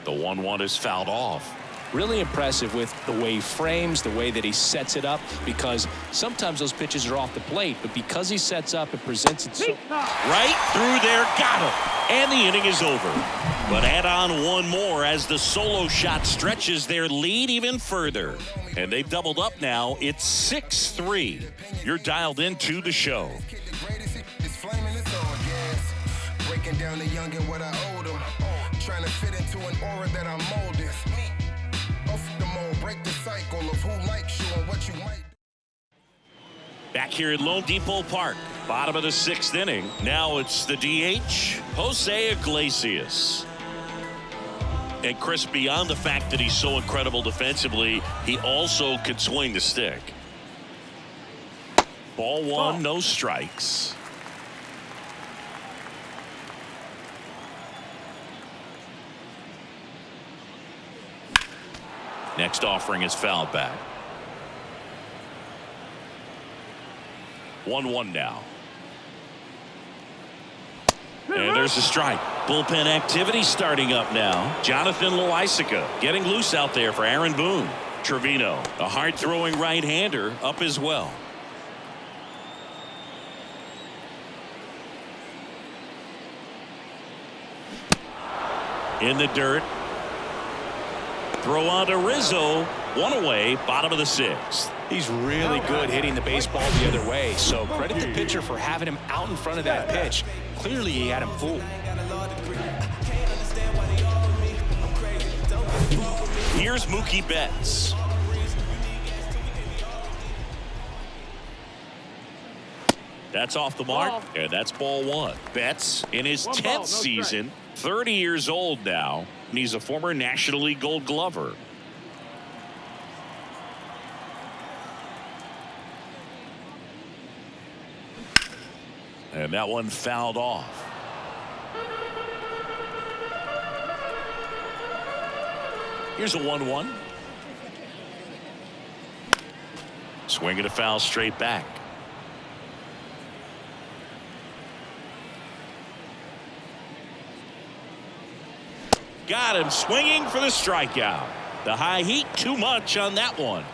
The 1-1 is fouled off. Really impressive with the way he frames, the way that he sets it up, because sometimes those pitches are off the plate, but because he sets up and presents it so right through there, got him, and the inning is over. But add on one more as the solo shot stretches their lead even further, and they've doubled up now. It's 6-3. You're dialed into the show. Breaking down the young and what I owe them, trying to fit into an aura that I'm molded. Break the cycle of who likes you and what you might. Back here at Lone Depot Park, bottom of the 6th inning. Now it's the DH, Jose Iglesias. And Chris, beyond the fact that he's so incredible defensively, he also can swing the stick. Ball 1, no strikes. Next offering is fouled back. 1-1 now. And there's a strike. Bullpen activity starting up now. Jonathan Loaisiga getting loose out there for Aaron Boone. Trevino, a hard-throwing right-hander, up as well. In the dirt. Throw on to Rizzo. 1 away, bottom of the 6th. He's really good hitting the baseball the other way, so credit the pitcher for having him out in front of that pitch. Clearly he had him fooled. Here's Mookie Betts. That's off the mark, and that's ball 1. Betts in his 10th season, 30 years old now, and he's a former National League Gold Glover. And that one fouled off. Here's a 1-1. Swinging a foul straight back. Got him swinging for the strikeout. The high heat, too much on that one.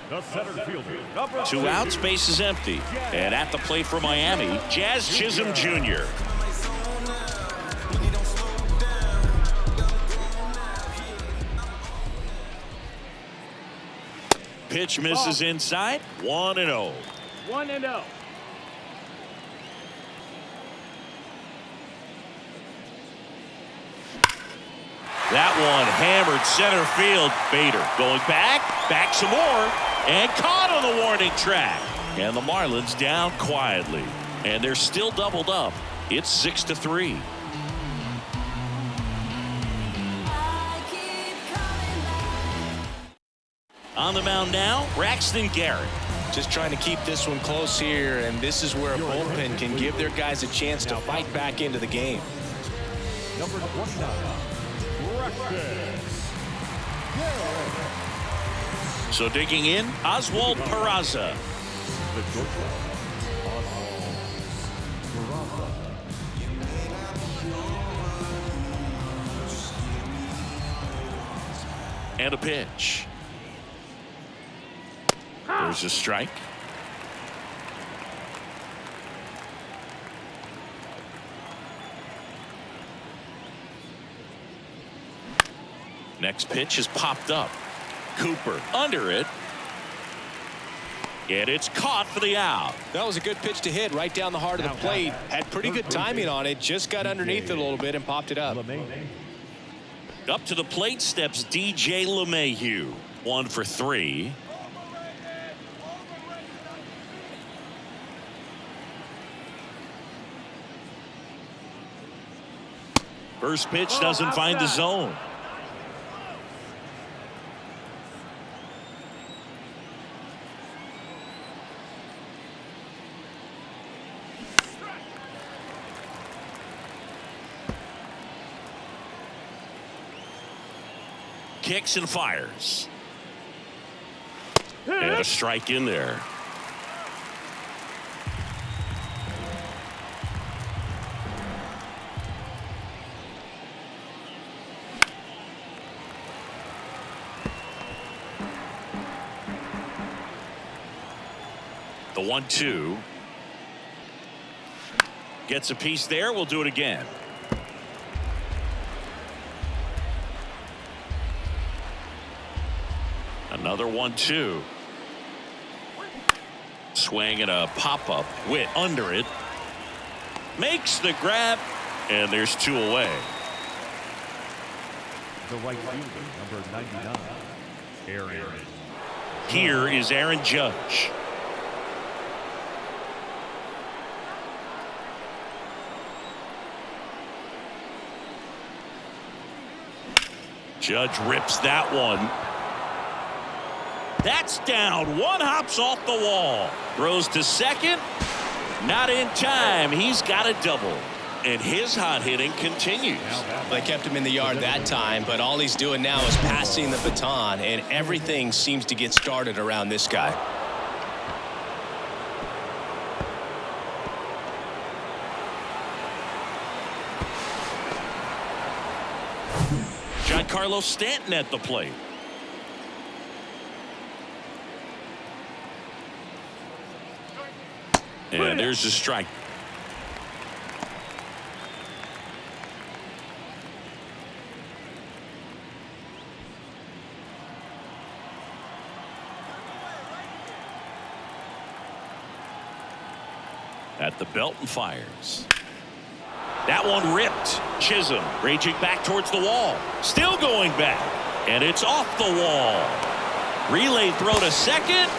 The center fielder, 2 outs, base is empty. And at the plate for Miami, Jazz Chisholm Jr. Pitch misses inside. 1-0. 1-0. That one hammered center field. Bader going back some more, and caught on the warning track. And the Marlins down quietly, and they're still doubled up. It's 6-3. On the mound now, Braxton Garrett. Just trying to keep this one close here, and this is where a bullpen can give their guys a chance to fight back into the game. Number 29, Braxton. So digging in, Oswald Peraza. The shortstop, Oswald Peraza. And a pitch. There's a strike. Next pitch is popped up. Cooper under it. And it's caught for the out. That was a good pitch to hit right down the heart of the plate. Had pretty good timing on it. Just got underneath it a little bit and popped it up. Up to the plate steps DJ LeMahieu. 1 for 3. First pitch doesn't find the zone. Kicks and fires. And a strike in there. The 1-2. Gets a piece there. We'll do it again. Another 1-2. Swing and a pop-up. Witt under it. Makes the grab. And there's 2 away. The right fielder, number 99, Aaron. Here is Aaron Judge. Judge rips that one. That's down. One hops off the wall. Throws to second. Not in time. He's got a double. And his hot hitting continues. They kept him in the yard that time, but all he's doing now is passing the baton, and everything seems to get started around this guy. Giancarlo Stanton at the plate. And there's a strike. At the belt and fires. That one ripped. Chisholm raging back towards the wall. Still going back. And it's off the wall. Relay throw to second.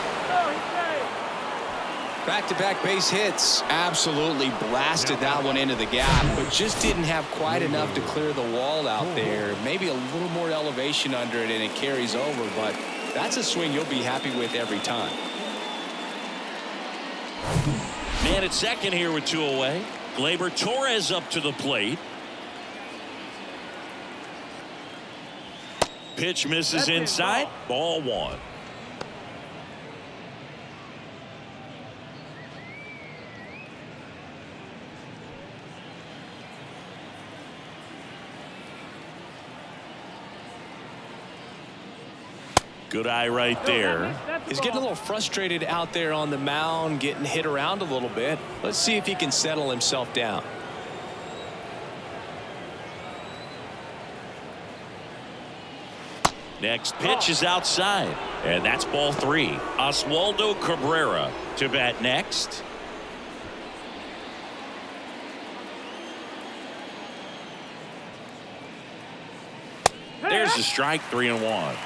Back-to-back base hits. Absolutely blasted that one into the gap, but just didn't have quite enough to clear the wall out there. Maybe a little more elevation under it and it carries over, but that's a swing you'll be happy with every time. Man at second here with 2 away. Gleyber Torres up to the plate. Pitch misses inside. Ball 1. Good eye right there. He's getting a little frustrated out there on the mound, getting hit around a little bit. Let's see if he can settle himself down. Next pitch is outside, and that's ball 3. Oswaldo Cabrera to bat next. There's the strike, 3-1.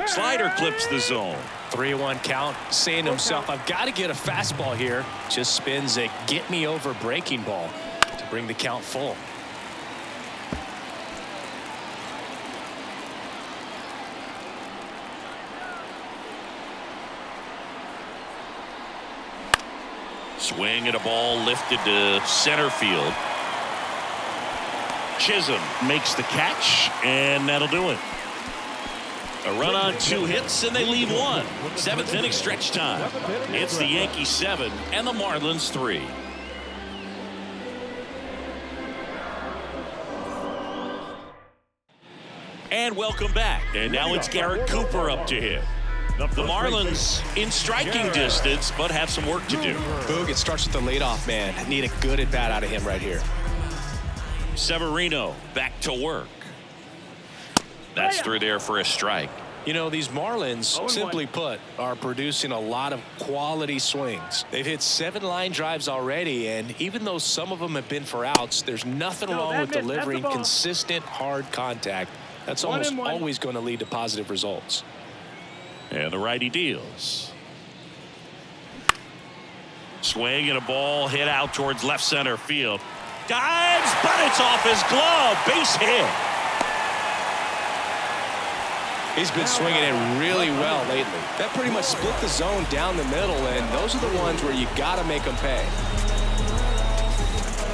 Slider clips the zone. 3-1 count, saying to himself, I've got to get a fastball here. Just spins a get me over breaking ball to bring the count full. Swing and a ball lifted to center field. Chisholm makes the catch, and that'll do it. A run on 2 hits, and they leave 1. 7th inning stretch time. It's the Yankees 7 and the Marlins 3. And welcome back. And now it's Garrett Cooper up to hit. The Marlins in striking distance, but have some work to do. Boog, it starts with the leadoff man. Need a good at bat out of him right here. Severino back to work. That's through there for a strike. You know, these Marlins, simply put, are producing a lot of quality swings. They've hit 7 line drives already, and even though some of them have been for outs, there's nothing wrong with delivering consistent, hard contact. That's almost always going to lead to positive results. And the righty deals. Swing and a ball hit out towards left center field. Dives, but it's off his glove. Base hit. He's been swinging it really well lately. That pretty much split the zone down the middle, and those are the ones where you got to make them pay.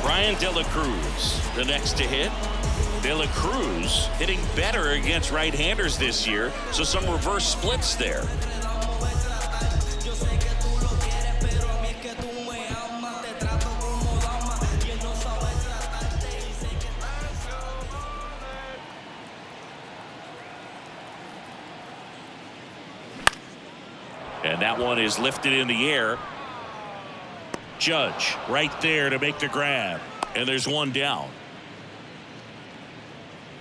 Brian De La Cruz, the next to hit. De La Cruz hitting better against right-handers this year, so some reverse splits there. And that one is lifted in the air. Judge right there to make the grab. And there's one down.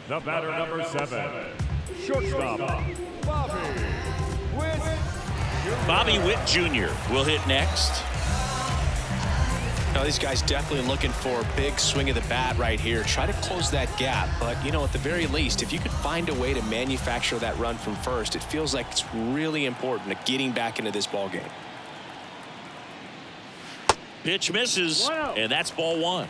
The batter, number 7, shortstop, Bobby Witt Jr. will hit next. Now, these guys definitely looking for a big swing of the bat right here. Try to close that gap. But, you know, at the very least, if you could find a way to manufacture that run from first, it feels like it's really important to getting back into this ball game. Pitch misses, and that's ball 1.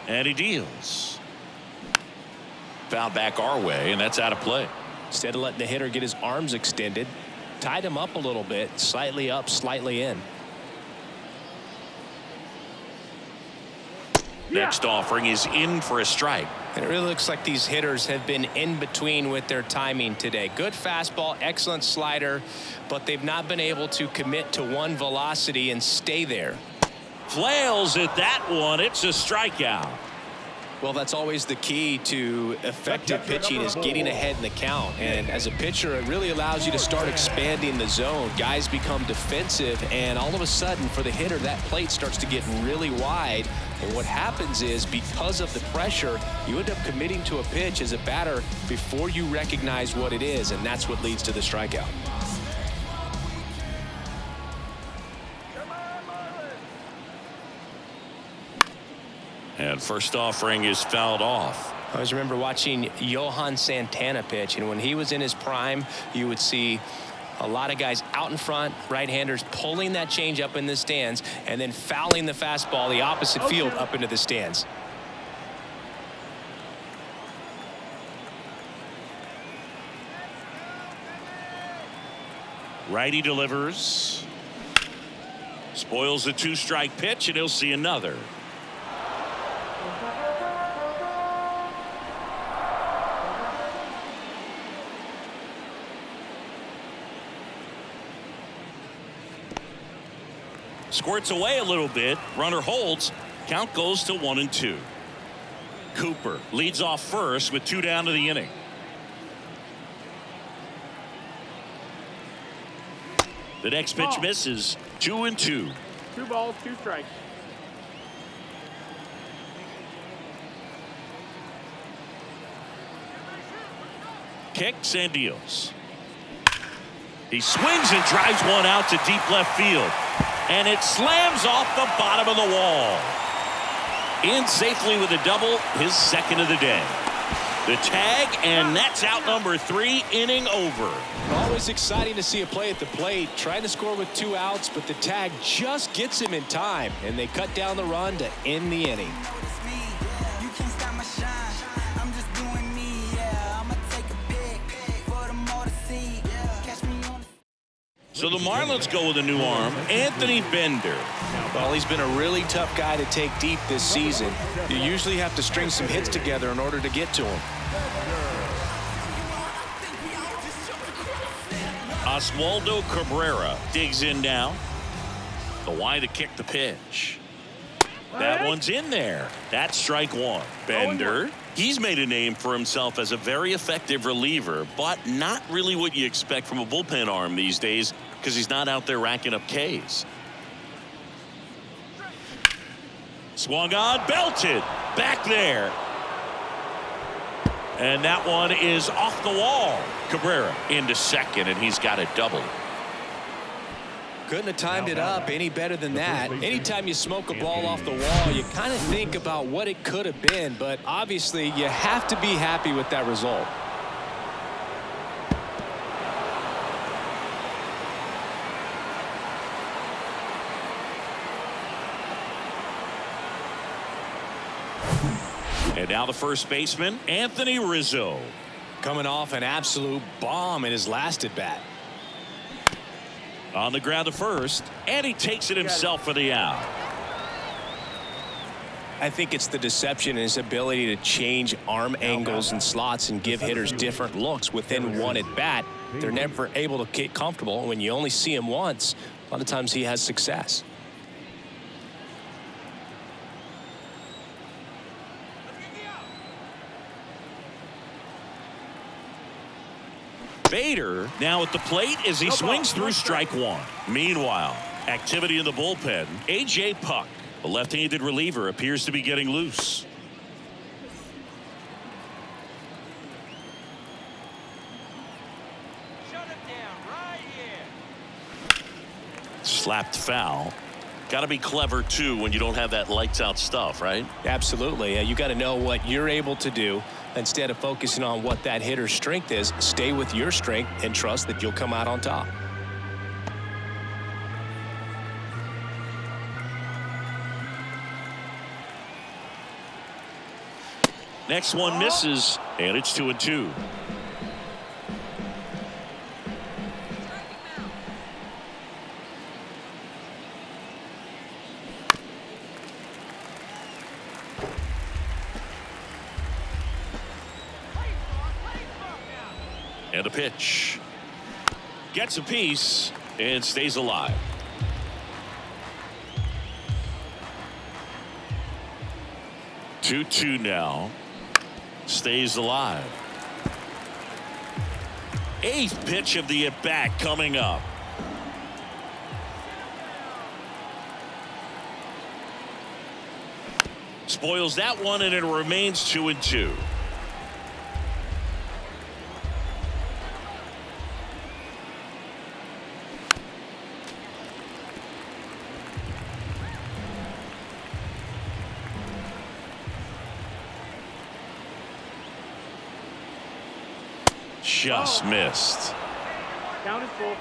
And he deals. Foul back our way, and that's out of play. Instead of letting the hitter get his arms extended, tied him up a little bit, slightly up, slightly in. Next offering is in for a strike. And it really looks like these hitters have been in between with their timing today. Good fastball, excellent slider, but they've not been able to commit to one velocity and stay there. Flails at that one. It's a strikeout. Well, that's always the key to effective pitching, is getting ahead in the count. And as a pitcher, it really allows you to start expanding the zone. Guys become defensive, and all of a sudden, for the hitter, that plate starts to get really wide. And what happens is, because of the pressure, you end up committing to a pitch as a batter before you recognize what it is, and that's what leads to the strikeout. And first offering is fouled off. I always remember watching Johan Santana pitch, and when he was in his prime, you would see a lot of guys out in front, right-handers pulling that change up in the stands and then fouling the fastball the opposite field up into the stands. Righty delivers. Spoils the 2-strike pitch, and he'll see another. Squirts away a little bit. Runner holds. Count goes to 1-2. Cooper leads off first with 2 down to the inning. The next pitch misses. 2-2. 2 balls, 2 strikes. kicks and deals. He swings and drives one out to deep left field. And it slams off the bottom of the wall. In safely with a double, his second of the day. The tag, and that's out number 3, inning over. Always exciting to see a play at the plate. Trying to score with 2 outs, but the tag just gets him in time, and they cut down the run to end the inning. So the Marlins go with a new arm, Anthony Bender. Well, he's been a really tough guy to take deep this season. You usually have to string some hits together in order to get to him. Oswaldo Cabrera digs in now. The Y to kick the pitch. That one's in there. That's strike 1. Bender, he's made a name for himself as a very effective reliever, but not really what you expect from a bullpen arm these days because he's not out there racking up Ks. Swung on, belted, back there. And that one is off the wall. Cabrera into second, and he's got a double. Couldn't have timed it up any better than that. Anytime you smoke a ball off the wall, you kind of think about what it could have been, but obviously you have to be happy with that result. And now the first baseman, Anthony Rizzo. Coming off an absolute bomb in his last at bat. On the ground to first, and he takes it himself for the out. I think it's the deception and his ability to change arm angles and slots and give hitters different looks within one at bat. They're never able to get comfortable. When you only see him once, a lot of times he has success. Bader now at the plate as he swings through strike 1. Meanwhile, activity in the bullpen. A.J. Puck, the left-handed reliever, appears to be getting loose. Shut it down right here. Slapped foul. Got to be clever too when you don't have that lights out stuff, right? Absolutely. You got to know what you're able to do. Instead of focusing on what that hitter's strength is, stay with your strength and trust that you'll come out on top. Next one misses, and it's 2-2. And a pitch. Gets a piece and stays alive. Two now. Stays alive. 8th pitch of the at-bat coming up. Spoils that one, and it remains 2-2. Just missed. Count is full.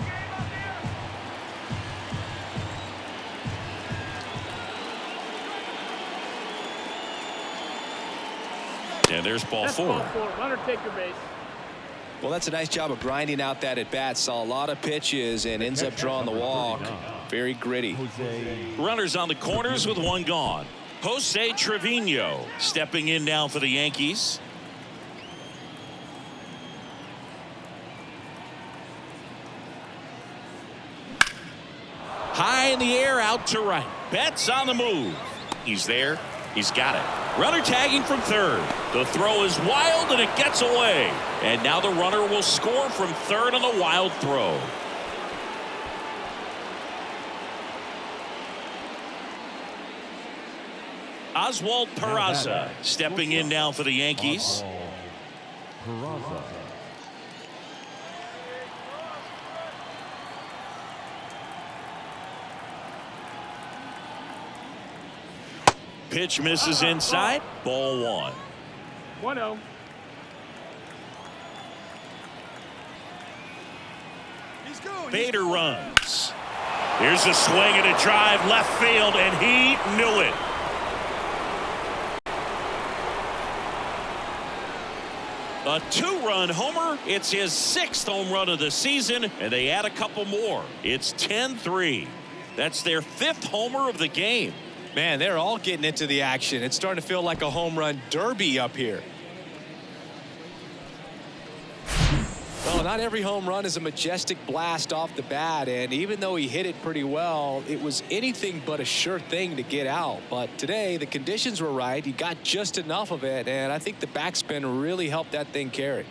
And there's ball That's 4. ball 4. Runner, take your base. Well, that's a nice job of grinding out that at bat. Saw a lot of pitches and ends up drawing the walk. Very gritty. Runners on the corners with one gone. Jose Trevino stepping in now for the Yankees. High in the air, out to right. Betts on the move. He's there. He's got it. Runner tagging from third. The throw is wild, and it gets away. And now the runner will score from third on the wild throw. Oswald Peraza stepping in now for the Yankees. pitch misses inside. Ball 1. 1-0. Bader runs. Here's a swing and a drive left field, and he knew it. A 2-run homer. It's his 6th home run of the season, and they add a couple more. It's 10-3. That's their 5th homer of the game. Man, they're all getting into the action. It's starting to feel like a home run derby up here. Well, not every home run is a majestic blast off the bat, and even though he hit it pretty well, it was anything but a sure thing to get out. But today, the conditions were right. He got just enough of it, and I think the backspin really helped that thing carry.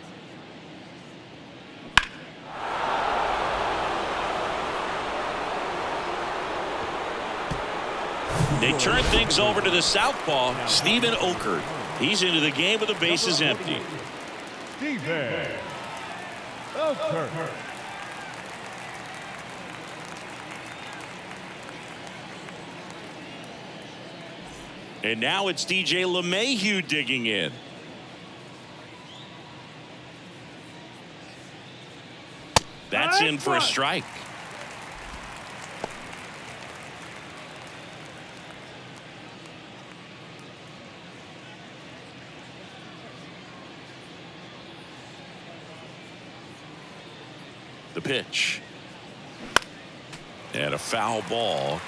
They turn things over to the southpaw, Stephen Okert. He's into the game with the bases empty. Stephen Okert. And now it's DJ LeMahieu digging in. That's in for a strike. The pitch. And a foul ball.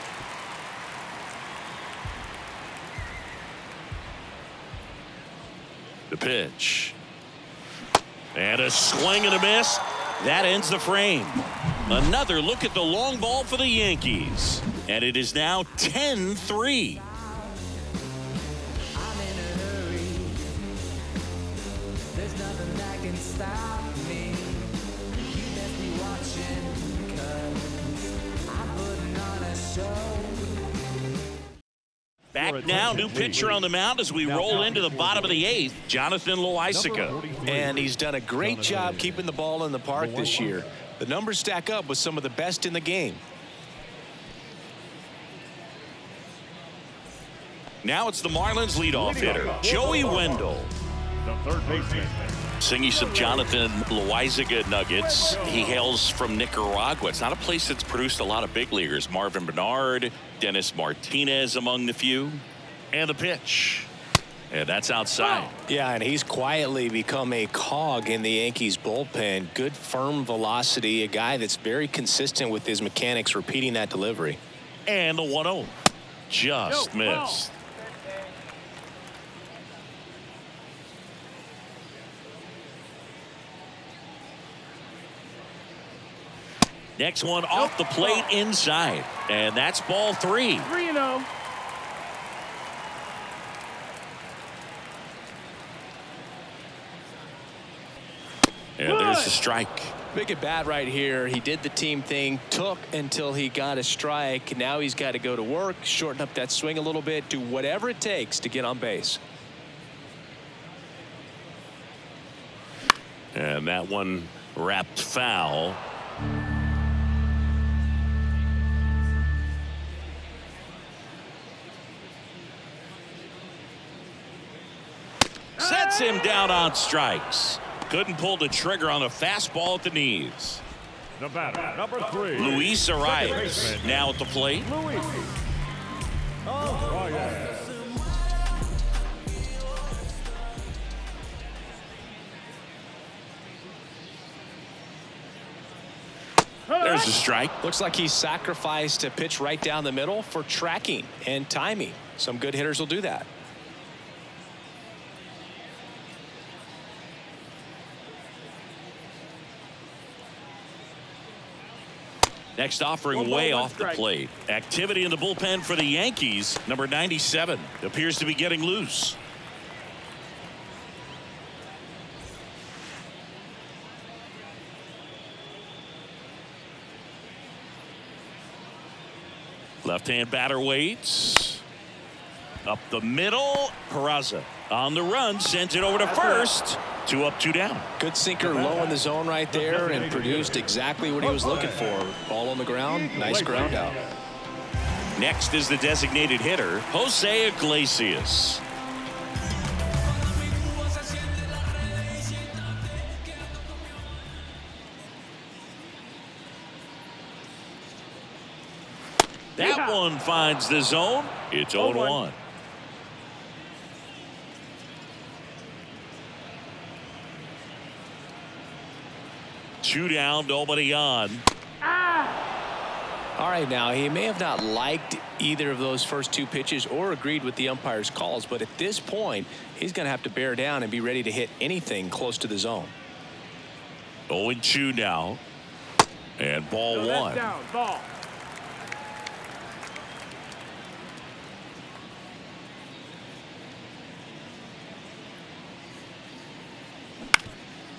The pitch. And a swing and a miss. That ends the frame. Another look at the long ball for the Yankees. And it is now 10-3. Back now, new pitcher on the mound as we roll into the bottom of the 8th, Jonathan Loaisiga. And he's done a great job keeping the ball in the park this year. The numbers stack up with some of the best in the game. Now it's the Marlins leadoff hitter, Joey Wendell. The third baseman. Singing some Jonathan Loaisiga nuggets. He hails from Nicaragua. It's not a place that's produced a lot of big leaguers. Marvin Bernard, Dennis Martinez among the few. And the pitch. And that's outside. Yeah, and he's quietly become a cog in the Yankees bullpen. Good firm velocity, a guy that's very consistent with his mechanics, repeating that delivery. And the 1-0. Just missed. Next one off the plate inside. And that's ball 3. 3-0. And there's the strike. Big at bat right here. He did the team thing, took until he got a strike. Now he's got to go to work, shorten up that swing a little bit, do whatever it takes to get on base. And that one wrapped foul. Sets him down on strikes. Couldn't pull the trigger on a fastball at the knees. The batter, number 3. Luis Arias now at the plate. Luis Arias. There's the strike. Looks like he sacrificed a pitch right down the middle for tracking and timing. Some good hitters will do that. Next offering way off the plate. Activity in the bullpen for the Yankees. Number 97 appears to be getting loose. Left-hand batter waits. Up the middle. Peraza on the run, sends it over to first. 2 up, 2 down. Good sinker low in the zone right there and produced exactly what he was looking for. Ball on the ground, nice ground out. Next is the designated hitter, Jose Iglesias. That one finds the zone. It's 0-1. Two down, nobody on. All right, now he may have not liked either of those first two pitches or agreed with the umpire's calls, but at this point, he's going to have to bear down and be ready to hit anything close to the zone. 0-2 now. And ball one. Down, ball.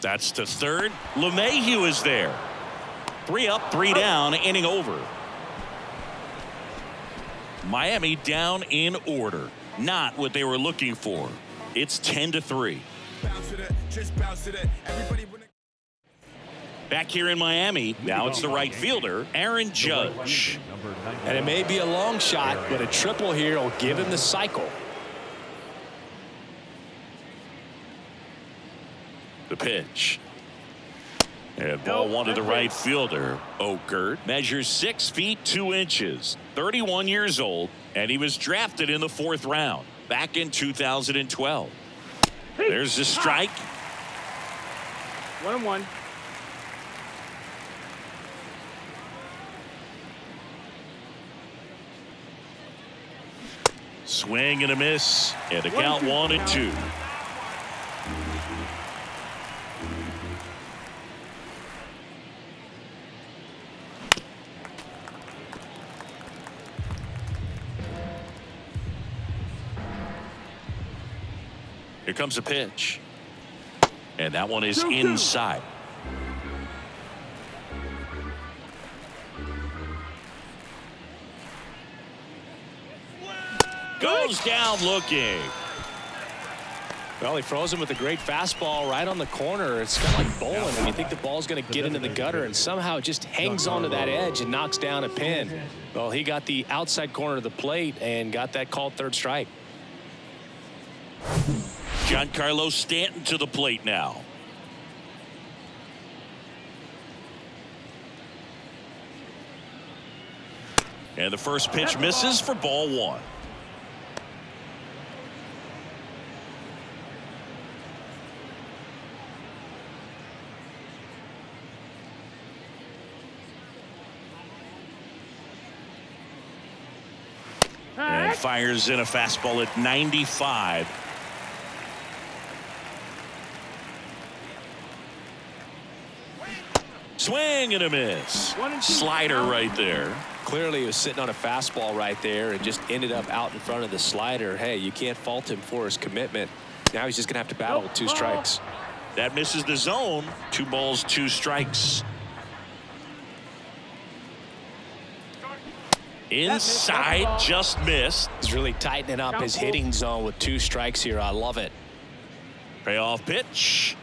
That's to third. LeMahieu is there. 3 up, 3 down, inning over. Miami down in order. Not what they were looking for. It's 10-3. Back here in Miami, now it's the right fielder, Aaron Judge. And it may be a long shot, but a triple here will give him the cycle. The pitch. And ball one to the right fielder. Okert measures 6 feet 2 inches, 31 years old, and he was drafted in the 4th round back in 2012. There's the strike. 1-1. Swing and a miss, and the count 1-2. Here comes a pitch. And that one is inside. Goes down looking. Well, he froze him with a great fastball right on the corner. It's kind of like bowling when you think the ball's going to get into the gutter, and somehow it just hangs onto that edge and knocks down a pin. Well, he got the outside corner of the plate and got that called third strike. Giancarlo Stanton to the plate now. And the first pitch misses for ball one. And fires in a fastball at 95. Swing and a miss. Slider right there. Clearly he was sitting on a fastball right there and just ended up out in front of the slider. Hey, you can't fault him for his commitment. Now he's just going to have to battle with 2 strikes. That misses the zone. 2 balls, 2 strikes. Inside, just missed. He's really tightening up his hitting zone with 2 strikes here. I love it. Payoff pitch.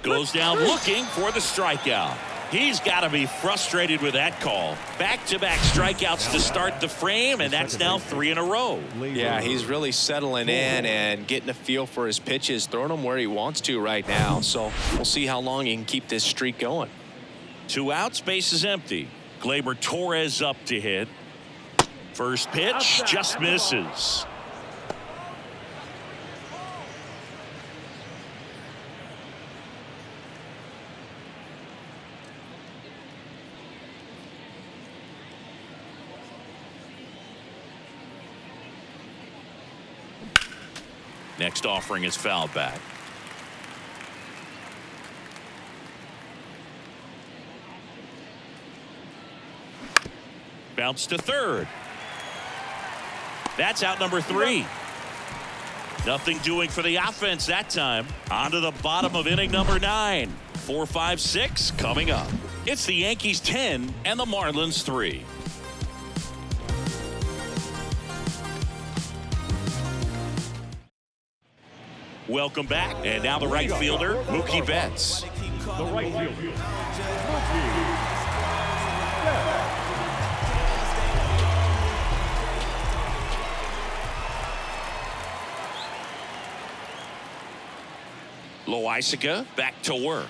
Goes down looking for the strikeout. He's got to be frustrated with that call. Back-to-back strikeouts to start the frame, and that's now 3 in a row. Yeah, he's really settling in and getting a feel for his pitches, throwing them where he wants to right now. So we'll see how long he can keep this streak going. 2 outs, base is empty. Gleyber Torres up to hit. First pitch just misses. Next offering is fouled back. Bounce to third. That's out number 3. Nothing doing for the offense that time. On to the bottom of inning number 9. 4, 5, 6 coming up. It's the Yankees 10 and the Marlins 3. Welcome back, and now the right fielder, Mookie Betts. The right fielder, Mookie Loisaga back to work.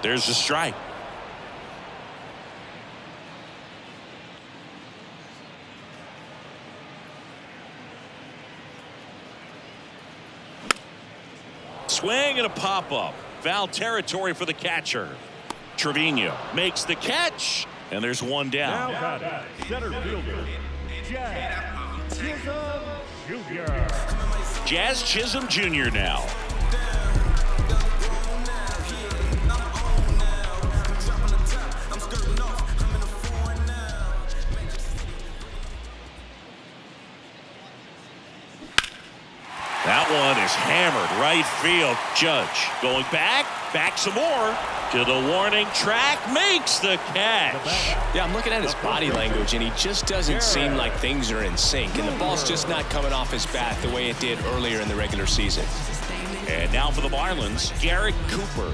There's a strike. Swing and a pop-up. Foul territory for the catcher. Trevino makes the catch, and there's one down. Now batting, center fielder, Jazz Chisholm Jr. Jazz Chisholm Jr. now. That one is hammered right field. Judge going back some more to the warning track, makes the catch. Yeah, I'm looking at his body language, and he just doesn't seem like things are in sync, and the ball's just not coming off his bat the way it did earlier in the regular season. And now for the Marlins, Garrett Cooper.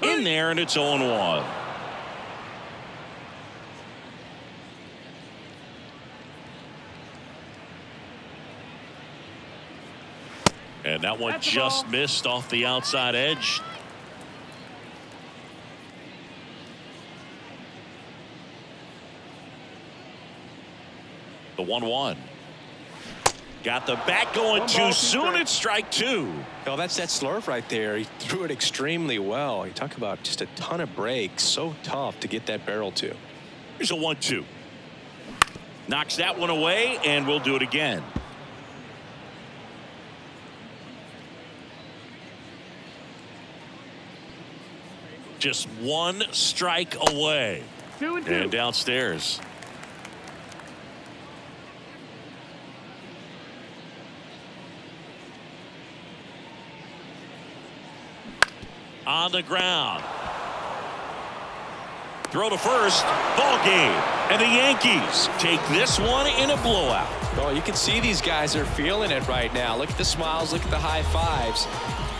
In there, and it's 0-1. And that one just missed off the outside edge. The 1-1. Got the bat going too soon. It's strike two. Oh, that's that slurve right there. He threw it extremely well. You talk about just a ton of breaks. So tough to get that barrel to. Here's a 1-2. Knocks that one away, and we'll do it again. Just one strike away. 2-2. And downstairs. On the ground. Throw to first. Ball game. And the Yankees take this one in a blowout. Oh, you can see these guys are feeling it right now. Look at the smiles. Look at the high fives.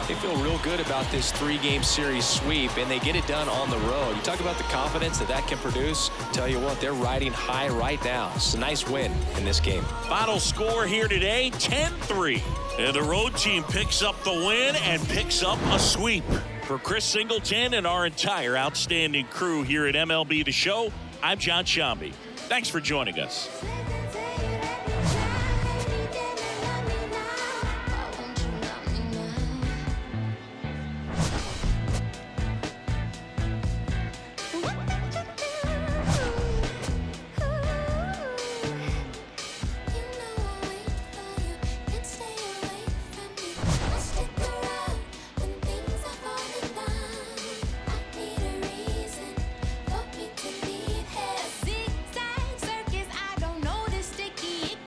They feel real good about this 3-game series sweep, and they get it done on the road. You talk about the confidence that can produce. Tell you what, they're riding high right now. It's a nice win in this game. Final score here today, 10-3. And the road team picks up the win and picks up a sweep. For Chris Singleton and our entire outstanding crew here at MLB The Show, I'm John Shambi. Thanks for joining us.